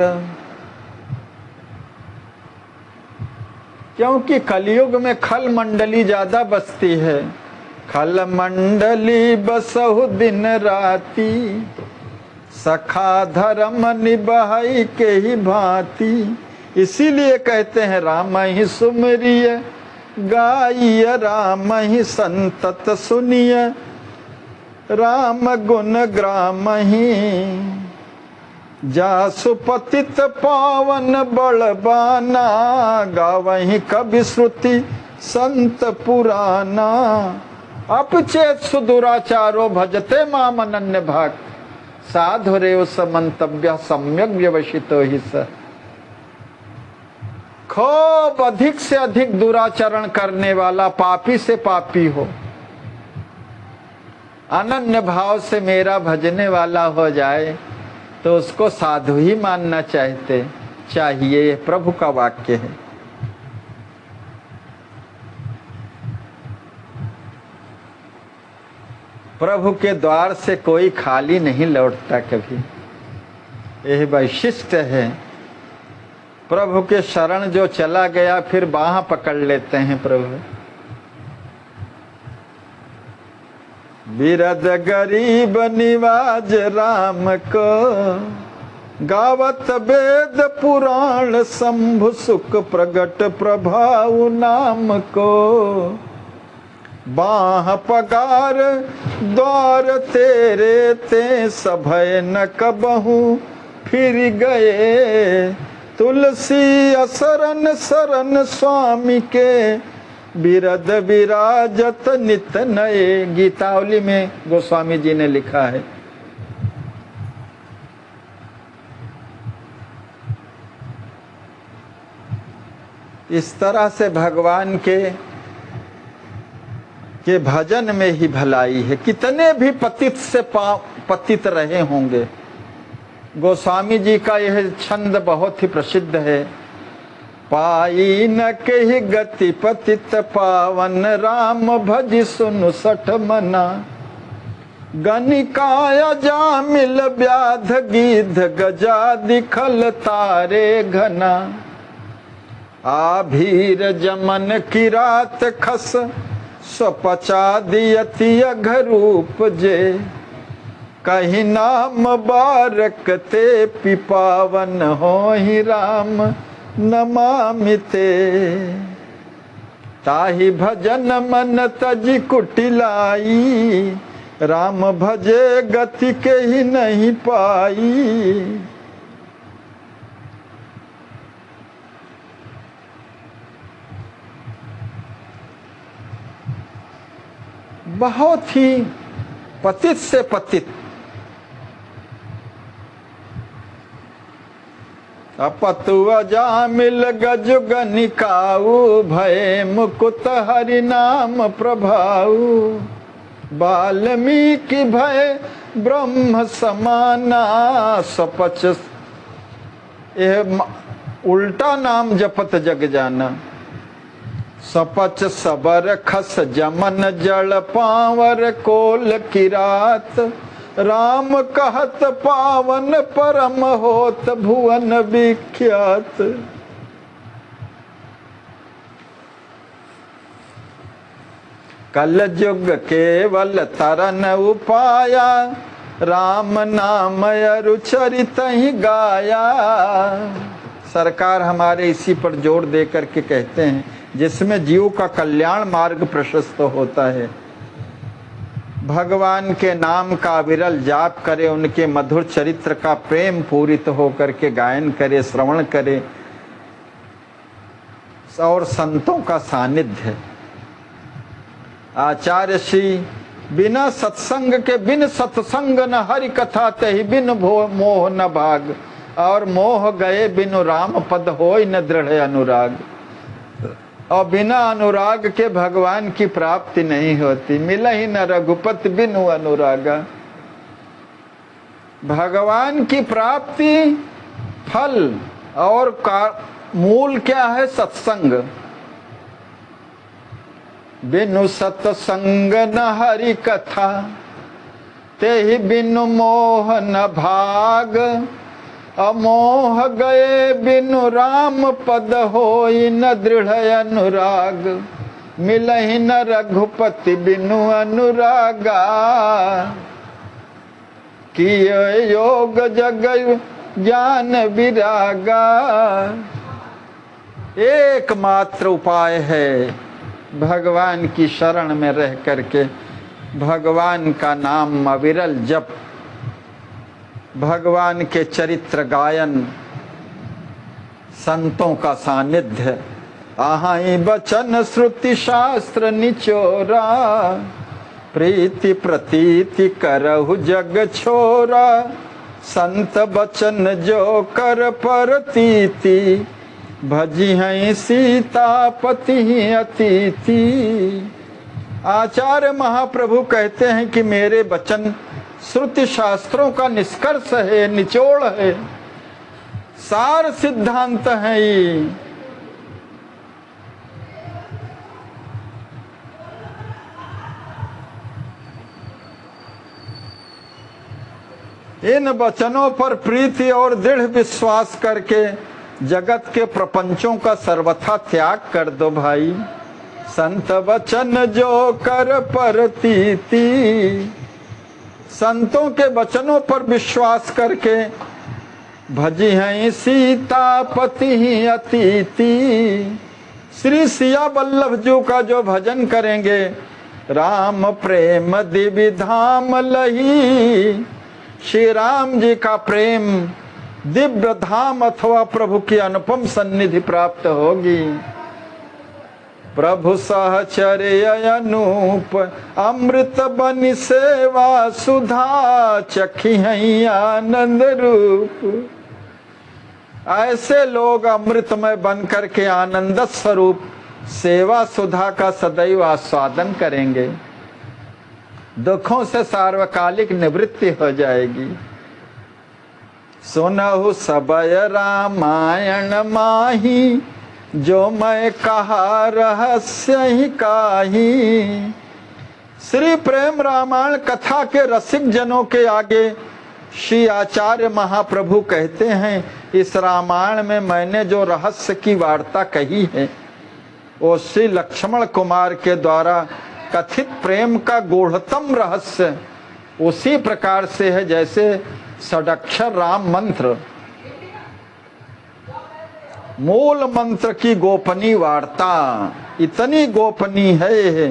S1: क्योंकि कलयुग में खल मंडली ज्यादा बसती है। खल मंडली बसहु दिन राती, सखा धर्म निभाई के ही भांति। इसीलिए कहते हैं राम ही सुमरिय गाइय, राम ही संतत सुनिय, राम गुण ग्राम ही। जासु पतित पावन बलबाना, गावहि कवि श्रुति संत पुराना। अपचेत सुदुराचारो भजते माम अनन्य भक्त, साधुरेव समन्तव्य सम्यक व्यवसितो हि स। खूब अधिक से अधिक दुराचरण करने वाला पापी से पापी हो, अनन्य भाव से मेरा भजने वाला हो जाए तो उसको साधु ही मानना चाहते। चाहिए। यह प्रभु का वाक्य है। प्रभु के द्वार से कोई खाली नहीं लौटता कभी, यह वैशिष्ट है। प्रभु के शरण जो चला गया फिर बाह पकड़ लेते हैं प्रभु। बिरद गरीब निवाज राम को, गावत वेद पुराण शंभु सुख प्रगट प्रभाव नाम को। बाह पगार द्वार तेरे ते सभय न कबहू फिर गए। तुलसी असरन शरण स्वामी के, बिरद विराजत नित नए। गीतावली में गोस्वामी जी ने लिखा है। इस तरह से भगवान के भजन में ही भलाई है। कितने भी पतित से पतित रहे होंगे, गोस्वामी जी का यह छंद बहुत ही प्रसिद्ध है। पाई न कही गति पतित पावन, राम भज सुनु सठ मना। गनिकाया जामिल व्याध गीध, गजा दिखल तारे घना। आभीर जमन की रात खस, स्वपचा दियति अघरूप जे। कहीं नाम बारक ते पिपावन, हो ही राम नमामि ते। ताहि भजन मन तजी कुटिलाई, राम भजे गति के ही नहीं पाई। बहुत ही पतित से पतित। अपतुआ जामिल गजुग निकाऊ, भय मुकुत हरि नाम प्रभाऊ। वाल्मीकि भय ब्रह्म समाना, सपच यह उल्टा नाम जपत जग जाना। सपच सबर खस जमन जल पावर, कोल किरात राम कहत पावन। परम होत भुवन विख्यात। कल युग केवल तरन उपाया, राम नाम अरु चरित ही गाया। सरकार हमारे इसी पर जोर दे करके कहते हैं, जिसमें जीव का कल्याण मार्ग प्रशस्त होता है। भगवान के नाम का विरल जाप करे, उनके मधुर चरित्र का प्रेम पूरित होकर के गायन करे, श्रवण करे, और संतों का सानिध्य। आचार्य श्री बिना सत्संग के, बिन सत्संग न हरि कथा तहि, बिन मोह न भाग। और मोह गए बिनु राम पद होय न दृढ़ अनुराग। और बिना अनुराग के भगवान की प्राप्ति नहीं होती। मिला ही न रघुपति बिनु अनुरागा। भगवान की प्राप्ति फल और मूल क्या है? सत्संग। बिनु सत्संग न हरि कथा, तेहि बिनु मोह न भाग। अमोह गए बिनु राम पद होई न दृढ़ अनुराग। मिलहि न रघुपति बिनु अनुरागा। किए योग जग ज्ञान विरागा। एकमात्र उपाय है भगवान की शरण में रह करके भगवान का नाम अविरल जप, भगवान के चरित्र गायन, संतों का सानिध्य। आहाई बचन श्रुति शास्त्र निचोरा, प्रीति प्रतीति करहु जग छोरा। संत बचन जो कर परतीति, भजी हैं सीतापति अतिथि। आचार्य महाप्रभु कहते हैं कि मेरे वचन श्रुति शास्त्रों का निष्कर्ष है, निचोड़ है। सार सिद्धांत है ये। इन वचनों पर प्रीति और दृढ़ विश्वास करके जगत के प्रपंचों का सर्वथा त्याग कर दो भाई। संत वचन जो कर परतीति, संतों के वचनों पर विश्वास करके भजी हैं सीतापति ही अतिथि। श्री सिया वल्लभ जी का जो भजन करेंगे, राम प्रेम दिव्य धाम लही। श्री राम जी का प्रेम दिव्य धाम अथवा प्रभु की अनुपम सन्निधि प्राप्त होगी। प्रभु सहचर्य अनूप अमृत बनि सेवा सुधा, चखी हैं आनंद रूप। ऐसे लोग अमृतमय बन करके आनंद स्वरूप सेवा सुधा का सदैव आस्वादन करेंगे। दुखों से सार्वकालिक निवृत्ति हो जाएगी। सुनहु सबय रामायण माही, जो मैं कहा रहस्य ही काही। श्री प्रेम रामायण कथा के रसिक जनों के आगे श्री आचार्य महाप्रभु कहते हैं, इस रामायण में मैंने जो रहस्य की वार्ता कही है वो श्री लक्ष्मण कुमार के द्वारा कथित प्रेम का गूढ़तम रहस्य उसी प्रकार से है जैसे षडक्षर राम मंत्र मूल मंत्र की गोपनीय वार्ता इतनी गोपनीय है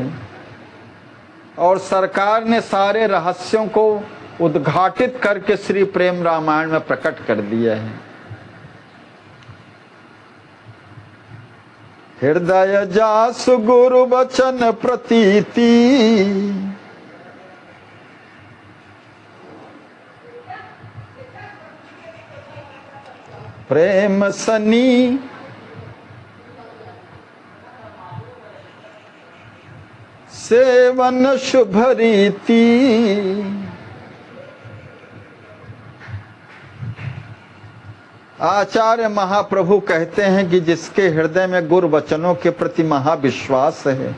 S1: और सरकार ने सारे रहस्यों को उद्घाटित करके श्री प्रेम रामायण में प्रकट कर दिया है। हृदय जासु गुरु वचन प्रतीति, प्रेम सनी सेवन शुभ रीति। आचार्य महाप्रभु कहते हैं कि जिसके हृदय में गुरु वचनों के प्रति महाविश्वास है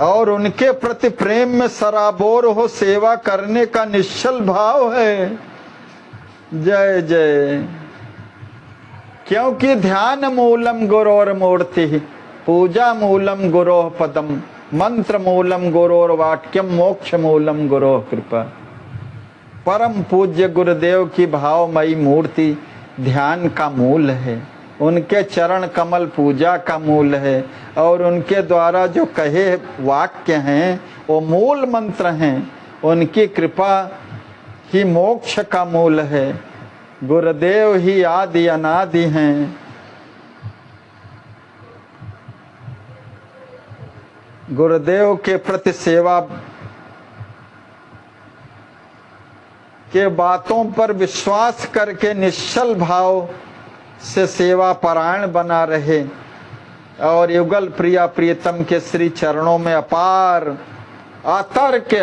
S1: और उनके प्रति प्रेम में सराबोर हो सेवा करने का निश्चल भाव है, जय जय। क्योंकि ध्यान मूलम गुरोर मूर्ति, पूजा मूलम गुरोह पदम, मंत्र मूलम गुरोर वाक्यम, मोक्ष मूलम गुरोह कृपा। परम पूज्य गुरुदेव की भावमयी मूर्ति ध्यान का मूल है, उनके चरण कमल पूजा का मूल है और उनके द्वारा जो कहे वाक्य हैं वो मूल मंत्र हैं। उनकी कृपा ही मोक्ष का मूल है। गुरुदेव ही आदि अनादि हैं। गुरुदेव के प्रति सेवा के बातों पर विश्वास करके निश्चल भाव से सेवा परायण बना रहे और युगल प्रिया प्रियतम के श्री चरणों में अपार अतर्क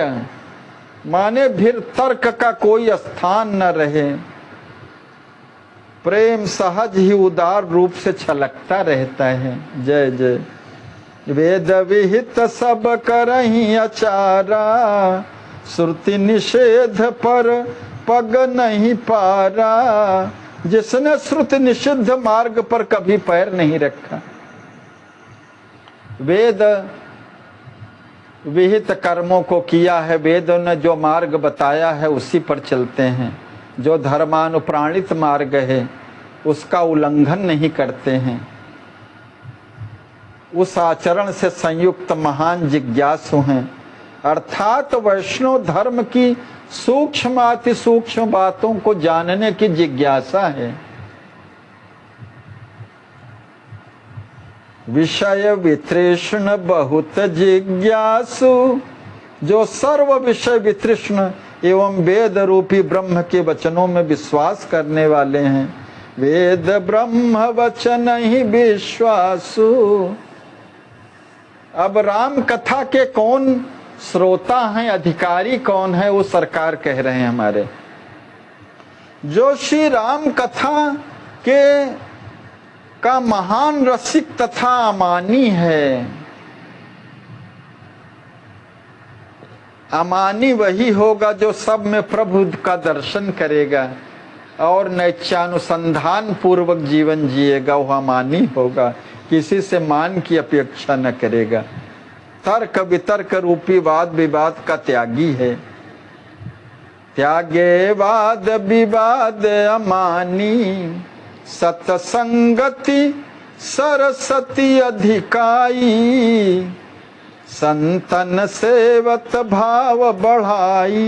S1: माने फिर तर्क का कोई स्थान न रहे। प्रेम सहज ही उदार रूप से छलकता रहता है। जय जय। वेद विहित सब करहीं अचारा, श्रुति निषेध पर पग नहीं पारा। जिसने श्रुति निषिद्ध मार्ग पर कभी पैर नहीं रखा, वेद विहित कर्मों को किया है, वेद ने जो मार्ग बताया है उसी पर चलते हैं। जो धर्मानुप्राणित मार्ग है उसका उल्लंघन नहीं करते हैं। उस आचरण से संयुक्त महान जिज्ञासु हैं। अर्थात वैष्णव धर्म की सूक्ष्म अति सूक्ष्म बातों को जानने की जिज्ञासा है। विषय वितृष्ण बहुत जिज्ञासु, जो सर्व विषय वितृष्ण एवं वेद रूपी ब्रह्म के वचनों में विश्वास करने वाले हैं। वेद ब्रह्म वचन ही विश्वासु। अब राम कथा के कौन श्रोता हैं, अधिकारी कौन है, वो सरकार कह रहे हैं हमारे। जो श्री राम कथा के का महान रसिक तथा अमानी है, अमानी वही होगा जो सब में प्रभु का दर्शन करेगा और नैत्यानुसंधान पूर्वक जीवन जिएगा, वह अमानी होगा, किसी से मान की अपेक्षा न करेगा। तर्क वितर्क रूपी वाद विवाद का त्यागी है। त्यागे वाद विवाद अमानी, सतसंगति सरस्वती अधिकाई, संतन सेवत भाव बढ़ाई।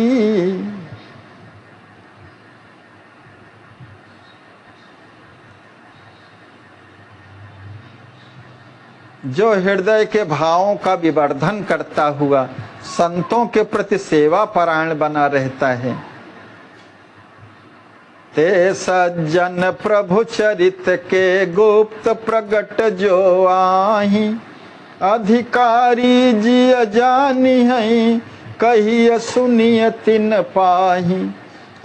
S1: जो हृदय के भावों का विवर्धन करता हुआ संतों के प्रति सेवा परायण बना रहता है, ते सज्जन प्रभु चरित के गुप्त प्रगट जो आही, अधिकारी जिय जानी है कहिय सुनिय तिन पाही।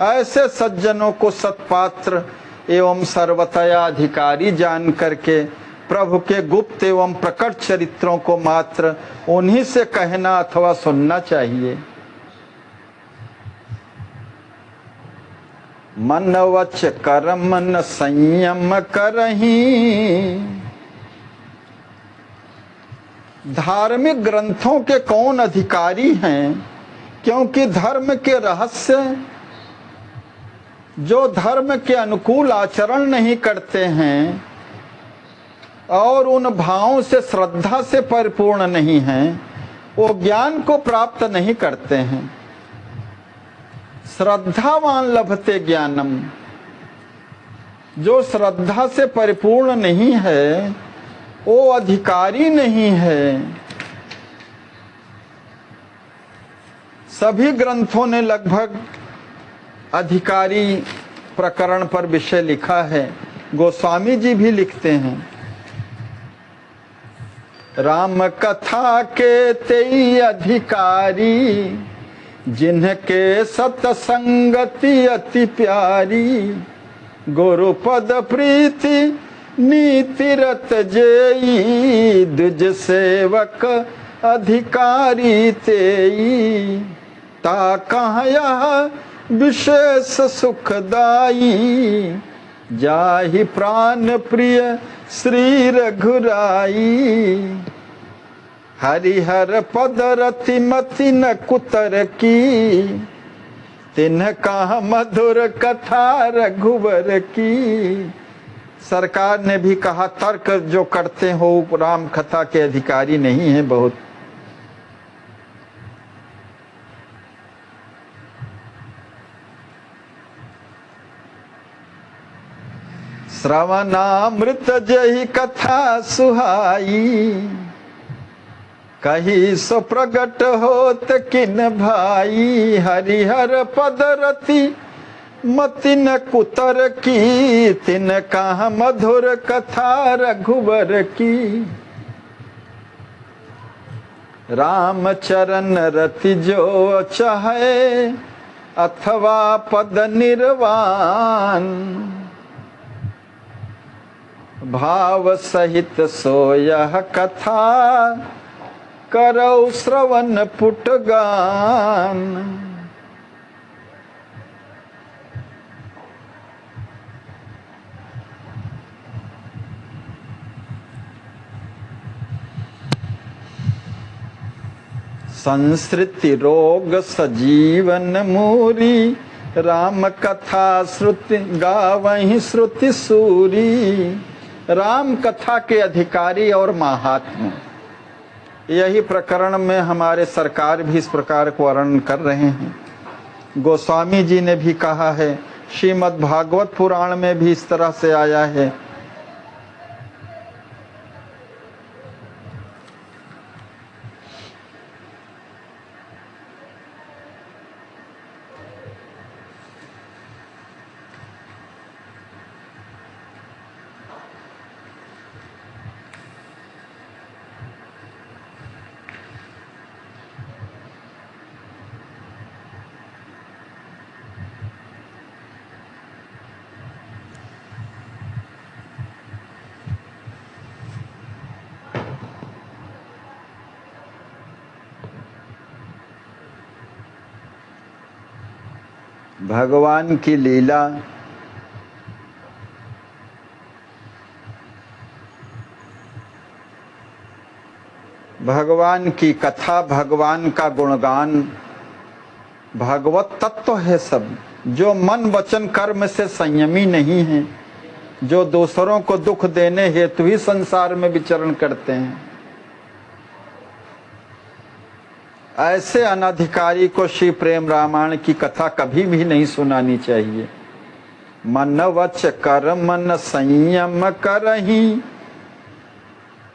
S1: ऐसे सज्जनों को सत्पात्र एवं सर्वतया अधिकारी जान करके प्रभु के गुप्त एवं प्रकट चरित्रों को मात्र उन्हीं से कहना अथवा सुनना चाहिए। मन वच कर्म न संयम करहीं। धार्मिक ग्रंथों के कौन अधिकारी हैं, क्योंकि धर्म के रहस्य, जो धर्म के अनुकूल आचरण नहीं करते हैं और उन भावों से श्रद्धा से परिपूर्ण नहीं हैं, वो ज्ञान को प्राप्त नहीं करते हैं। श्रद्धावान लभते ज्ञानम, जो श्रद्धा से परिपूर्ण नहीं है वो अधिकारी नहीं है। सभी ग्रंथों ने लगभग अधिकारी प्रकरण पर विषय लिखा है। गोस्वामी जी भी लिखते हैं, राम कथा के तेई अधिकारी, जिनके सतसंगति अति प्यारी, गुरु पद प्रीति नीति रत जेई, द्विज सेवक अधिकारी तेई, ता कहाँ यह विशेष सुखदाई, जाहि प्राण प्रिय श्री रघुराई। हरिहर पद रति मति न कुतर की, तिनका मधुर कथा रघुवर की। सरकार ने भी कहा, तर्क जो करते हो राम कथा के अधिकारी नहीं है बहुत। श्रवणामृत जहि कथा सुहाई, कही सो प्रगट होत किन भाई। हरिहर पद रति मति न कुतर की, तिनका मधुर कथा रघुवर की। राम चरण रति जो चाहे, अथवा पद निर्वाण, भाव सहित सो यह कथा, करौ श्रवण पुटगान। संस्कृति रोग सजीवन मूरी, राम कथा श्रुति गावहीं श्रुति सूरी। राम कथा के अधिकारी और महात्मा, यही प्रकरण में हमारे सरकार भी इस प्रकार को वर्णन कर रहे हैं। गोस्वामी जी ने भी कहा है, श्रीमद् भागवत पुराण में भी इस तरह से आया है। भगवान की लीला भगवान की कथा, भगवान का गुणगान, भागवत तत्व है सब। जो मन वचन कर्म से संयमी नहीं है, जो दूसरों को दुख देने हेतु ही संसार में विचरण करते हैं, ऐसे अनधिकारी को श्री प्रेम रामायण की कथा कभी भी नहीं सुनानी चाहिए। मन वच कर मन संयम करही,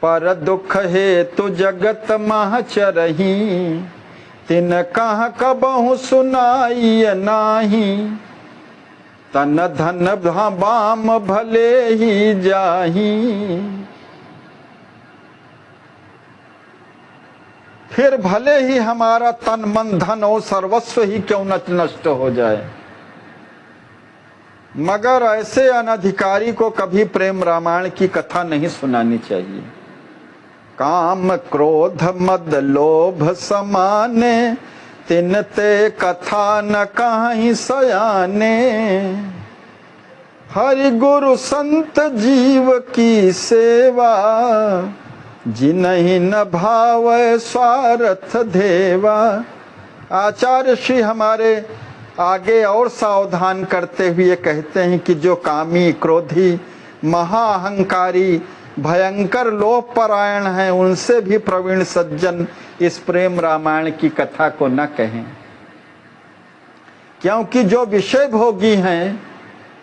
S1: पर दुख हेतु जगत मह चरही, तिन कह कबहु सुनाई नाही, तन धन बाम भले ही जाही। फिर भले ही हमारा तन मन धन और सर्वस्व ही क्यों न नष्ट हो जाए, मगर ऐसे अनधिकारी को कभी प्रेम रामायण की कथा नहीं सुनानी चाहिए। काम क्रोध मद लोभ समाने, तिनते कथा न कहीं सयाने, हरि गुरु संत जीव की सेवा, जिन्हि न भावै स्वार्थ देवा। आचार्य श्री हमारे आगे और सावधान करते हुए कहते हैं कि जो कामी, क्रोधी, महाअहंकारी, भयंकर लोभ परायण हैं, उनसे भी प्रवीण सज्जन इस प्रेम रामायण की कथा को न कहें, क्योंकि जो विषय भोगी हैं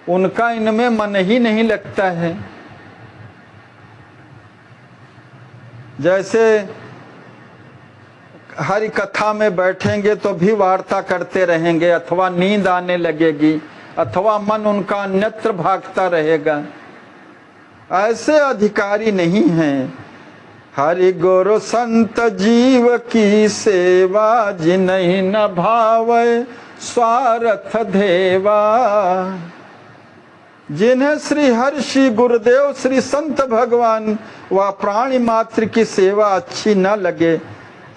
S1: उनका इनमें मन ही नहीं लगता है। जैसे हरि कथा में बैठेंगे तो भी वार्ता करते रहेंगे, अथवा नींद आने लगेगी, अथवा मन उनका अन्यत्र भागता रहेगा। ऐसे अधिकारी नहीं हैं। हरि गुरु संत जीव की सेवा, जिन्हि न भावै स्वार्थ देवा। जिन्हें श्री हरि, श्री गुरुदेव, श्री संत भगवान व प्राणी मात्र की सेवा अच्छी न लगे,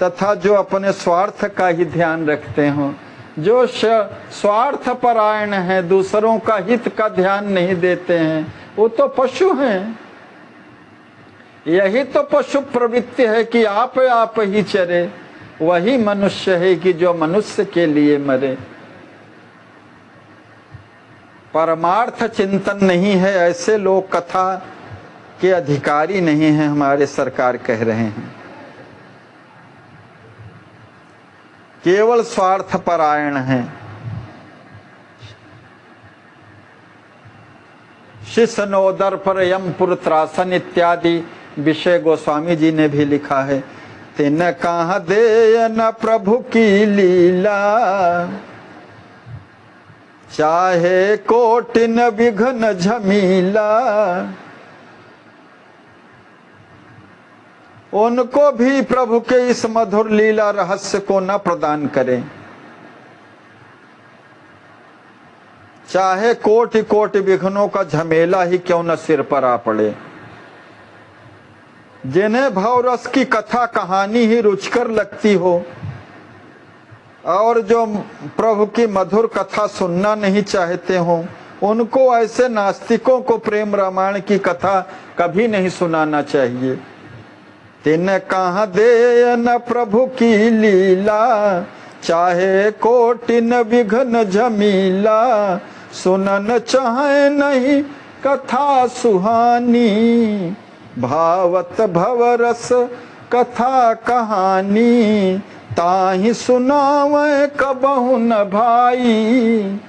S1: तथा जो अपने स्वार्थ का ही ध्यान रखते हों, जो स्वार्थ परायण हैं, दूसरों का हित का ध्यान नहीं देते हैं, वो तो पशु हैं। यही तो पशु प्रवृत्ति है कि आप ही चरे, वही मनुष्य है कि जो मनुष्य के लिए मरे। परमार्थ चिंतन नहीं है, ऐसे लोग कथा के अधिकारी नहीं हैं, हमारे सरकार कह रहे हैं। केवल स्वार्थ परायण हैं। शिष्यनोदर पर यमपुर त्रासन इत्यादि विषय गोस्वामी जी ने भी लिखा है। तिन कहाँ दे न प्रभु की लीला, चाहे कोटिन विघ्न झमीला। उनको भी प्रभु के इस मधुर लीला रहस्य को न प्रदान करें, चाहे कोटि कोटि विघ्नों का झमेला ही क्यों न सिर पर आ पड़े। जिन्हें भवरस की कथा कहानी ही रुचकर लगती हो और जो प्रभु की मधुर कथा सुनना नहीं चाहते हो, उनको ऐसे नास्तिकों को प्रेम रामायण की कथा कभी नहीं सुनाना चाहिए। तिन कहाँ दे न प्रभु की लीला, चाहे कोटिन विघ्न झमीला। सुनन चाहे नहीं कथा सुहानी, भावत भवरस कथा कहानी। ताहि सुनावे कबहु न भाई,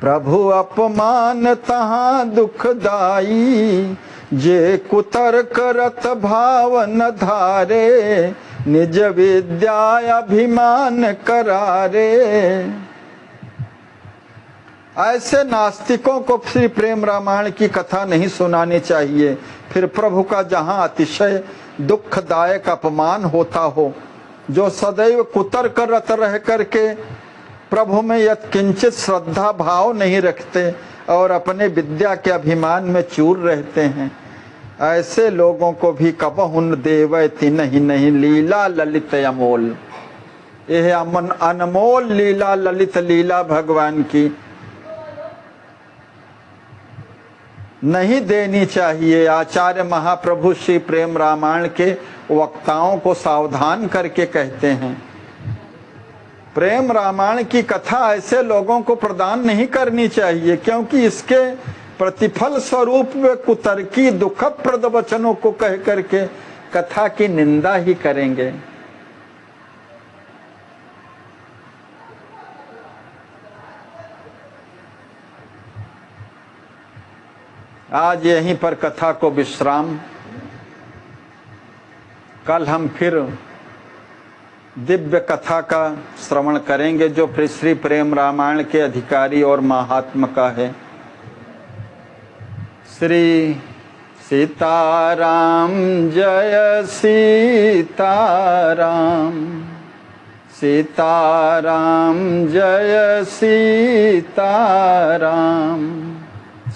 S1: प्रभु अपमान तहाँ दुखदाई। जे कुतर्क रत भाव न धारे, निज विद्या अभिमान करारे। ऐसे नास्तिकों को श्री प्रेम रामायण की कथा नहीं सुनानी चाहिए। फिर प्रभु का जहाँ अतिशय दुखदायक अपमान होता हो, जो सदैव कुतर्क रत रह करके प्रभु में यत्किंचित श्रद्धा भाव नहीं रखते और अपने विद्या के अभिमान में चूर रहते हैं, ऐसे लोगों को भी कबहुन देवै तिन्हि नहीं लीला ललित अमोल। यह अनमोल लीला, ललित लीला भगवान की नहीं देनी चाहिए। आचार्य महाप्रभु श्री प्रेम रामायण के वक्ताओं को सावधान करके कहते हैं, प्रेम रामायण की कथा ऐसे लोगों को प्रदान नहीं करनी चाहिए, क्योंकि इसके प्रतिफल स्वरूप वे कुतर्की दुखप्रद वचनों को कह करके कथा की निंदा ही करेंगे। आज यहीं पर कथा को विश्राम। कल हम फिर दिव्य कथा का श्रवण करेंगे जो श्री प्रेम रामायण के अधिकारी और महात्मा का है। श्री सीताराम जय सीताराम, सीताराम जय सीताराम,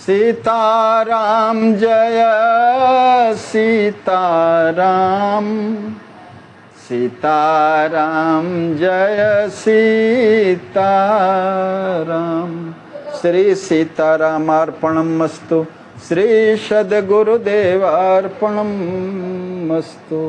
S1: सीताराम जय सीताराम, सीताराम जय सीताराम। श्री सीतारामार्पणमस्तु, श्री सद्गुरुदेवार्पणमस्तु।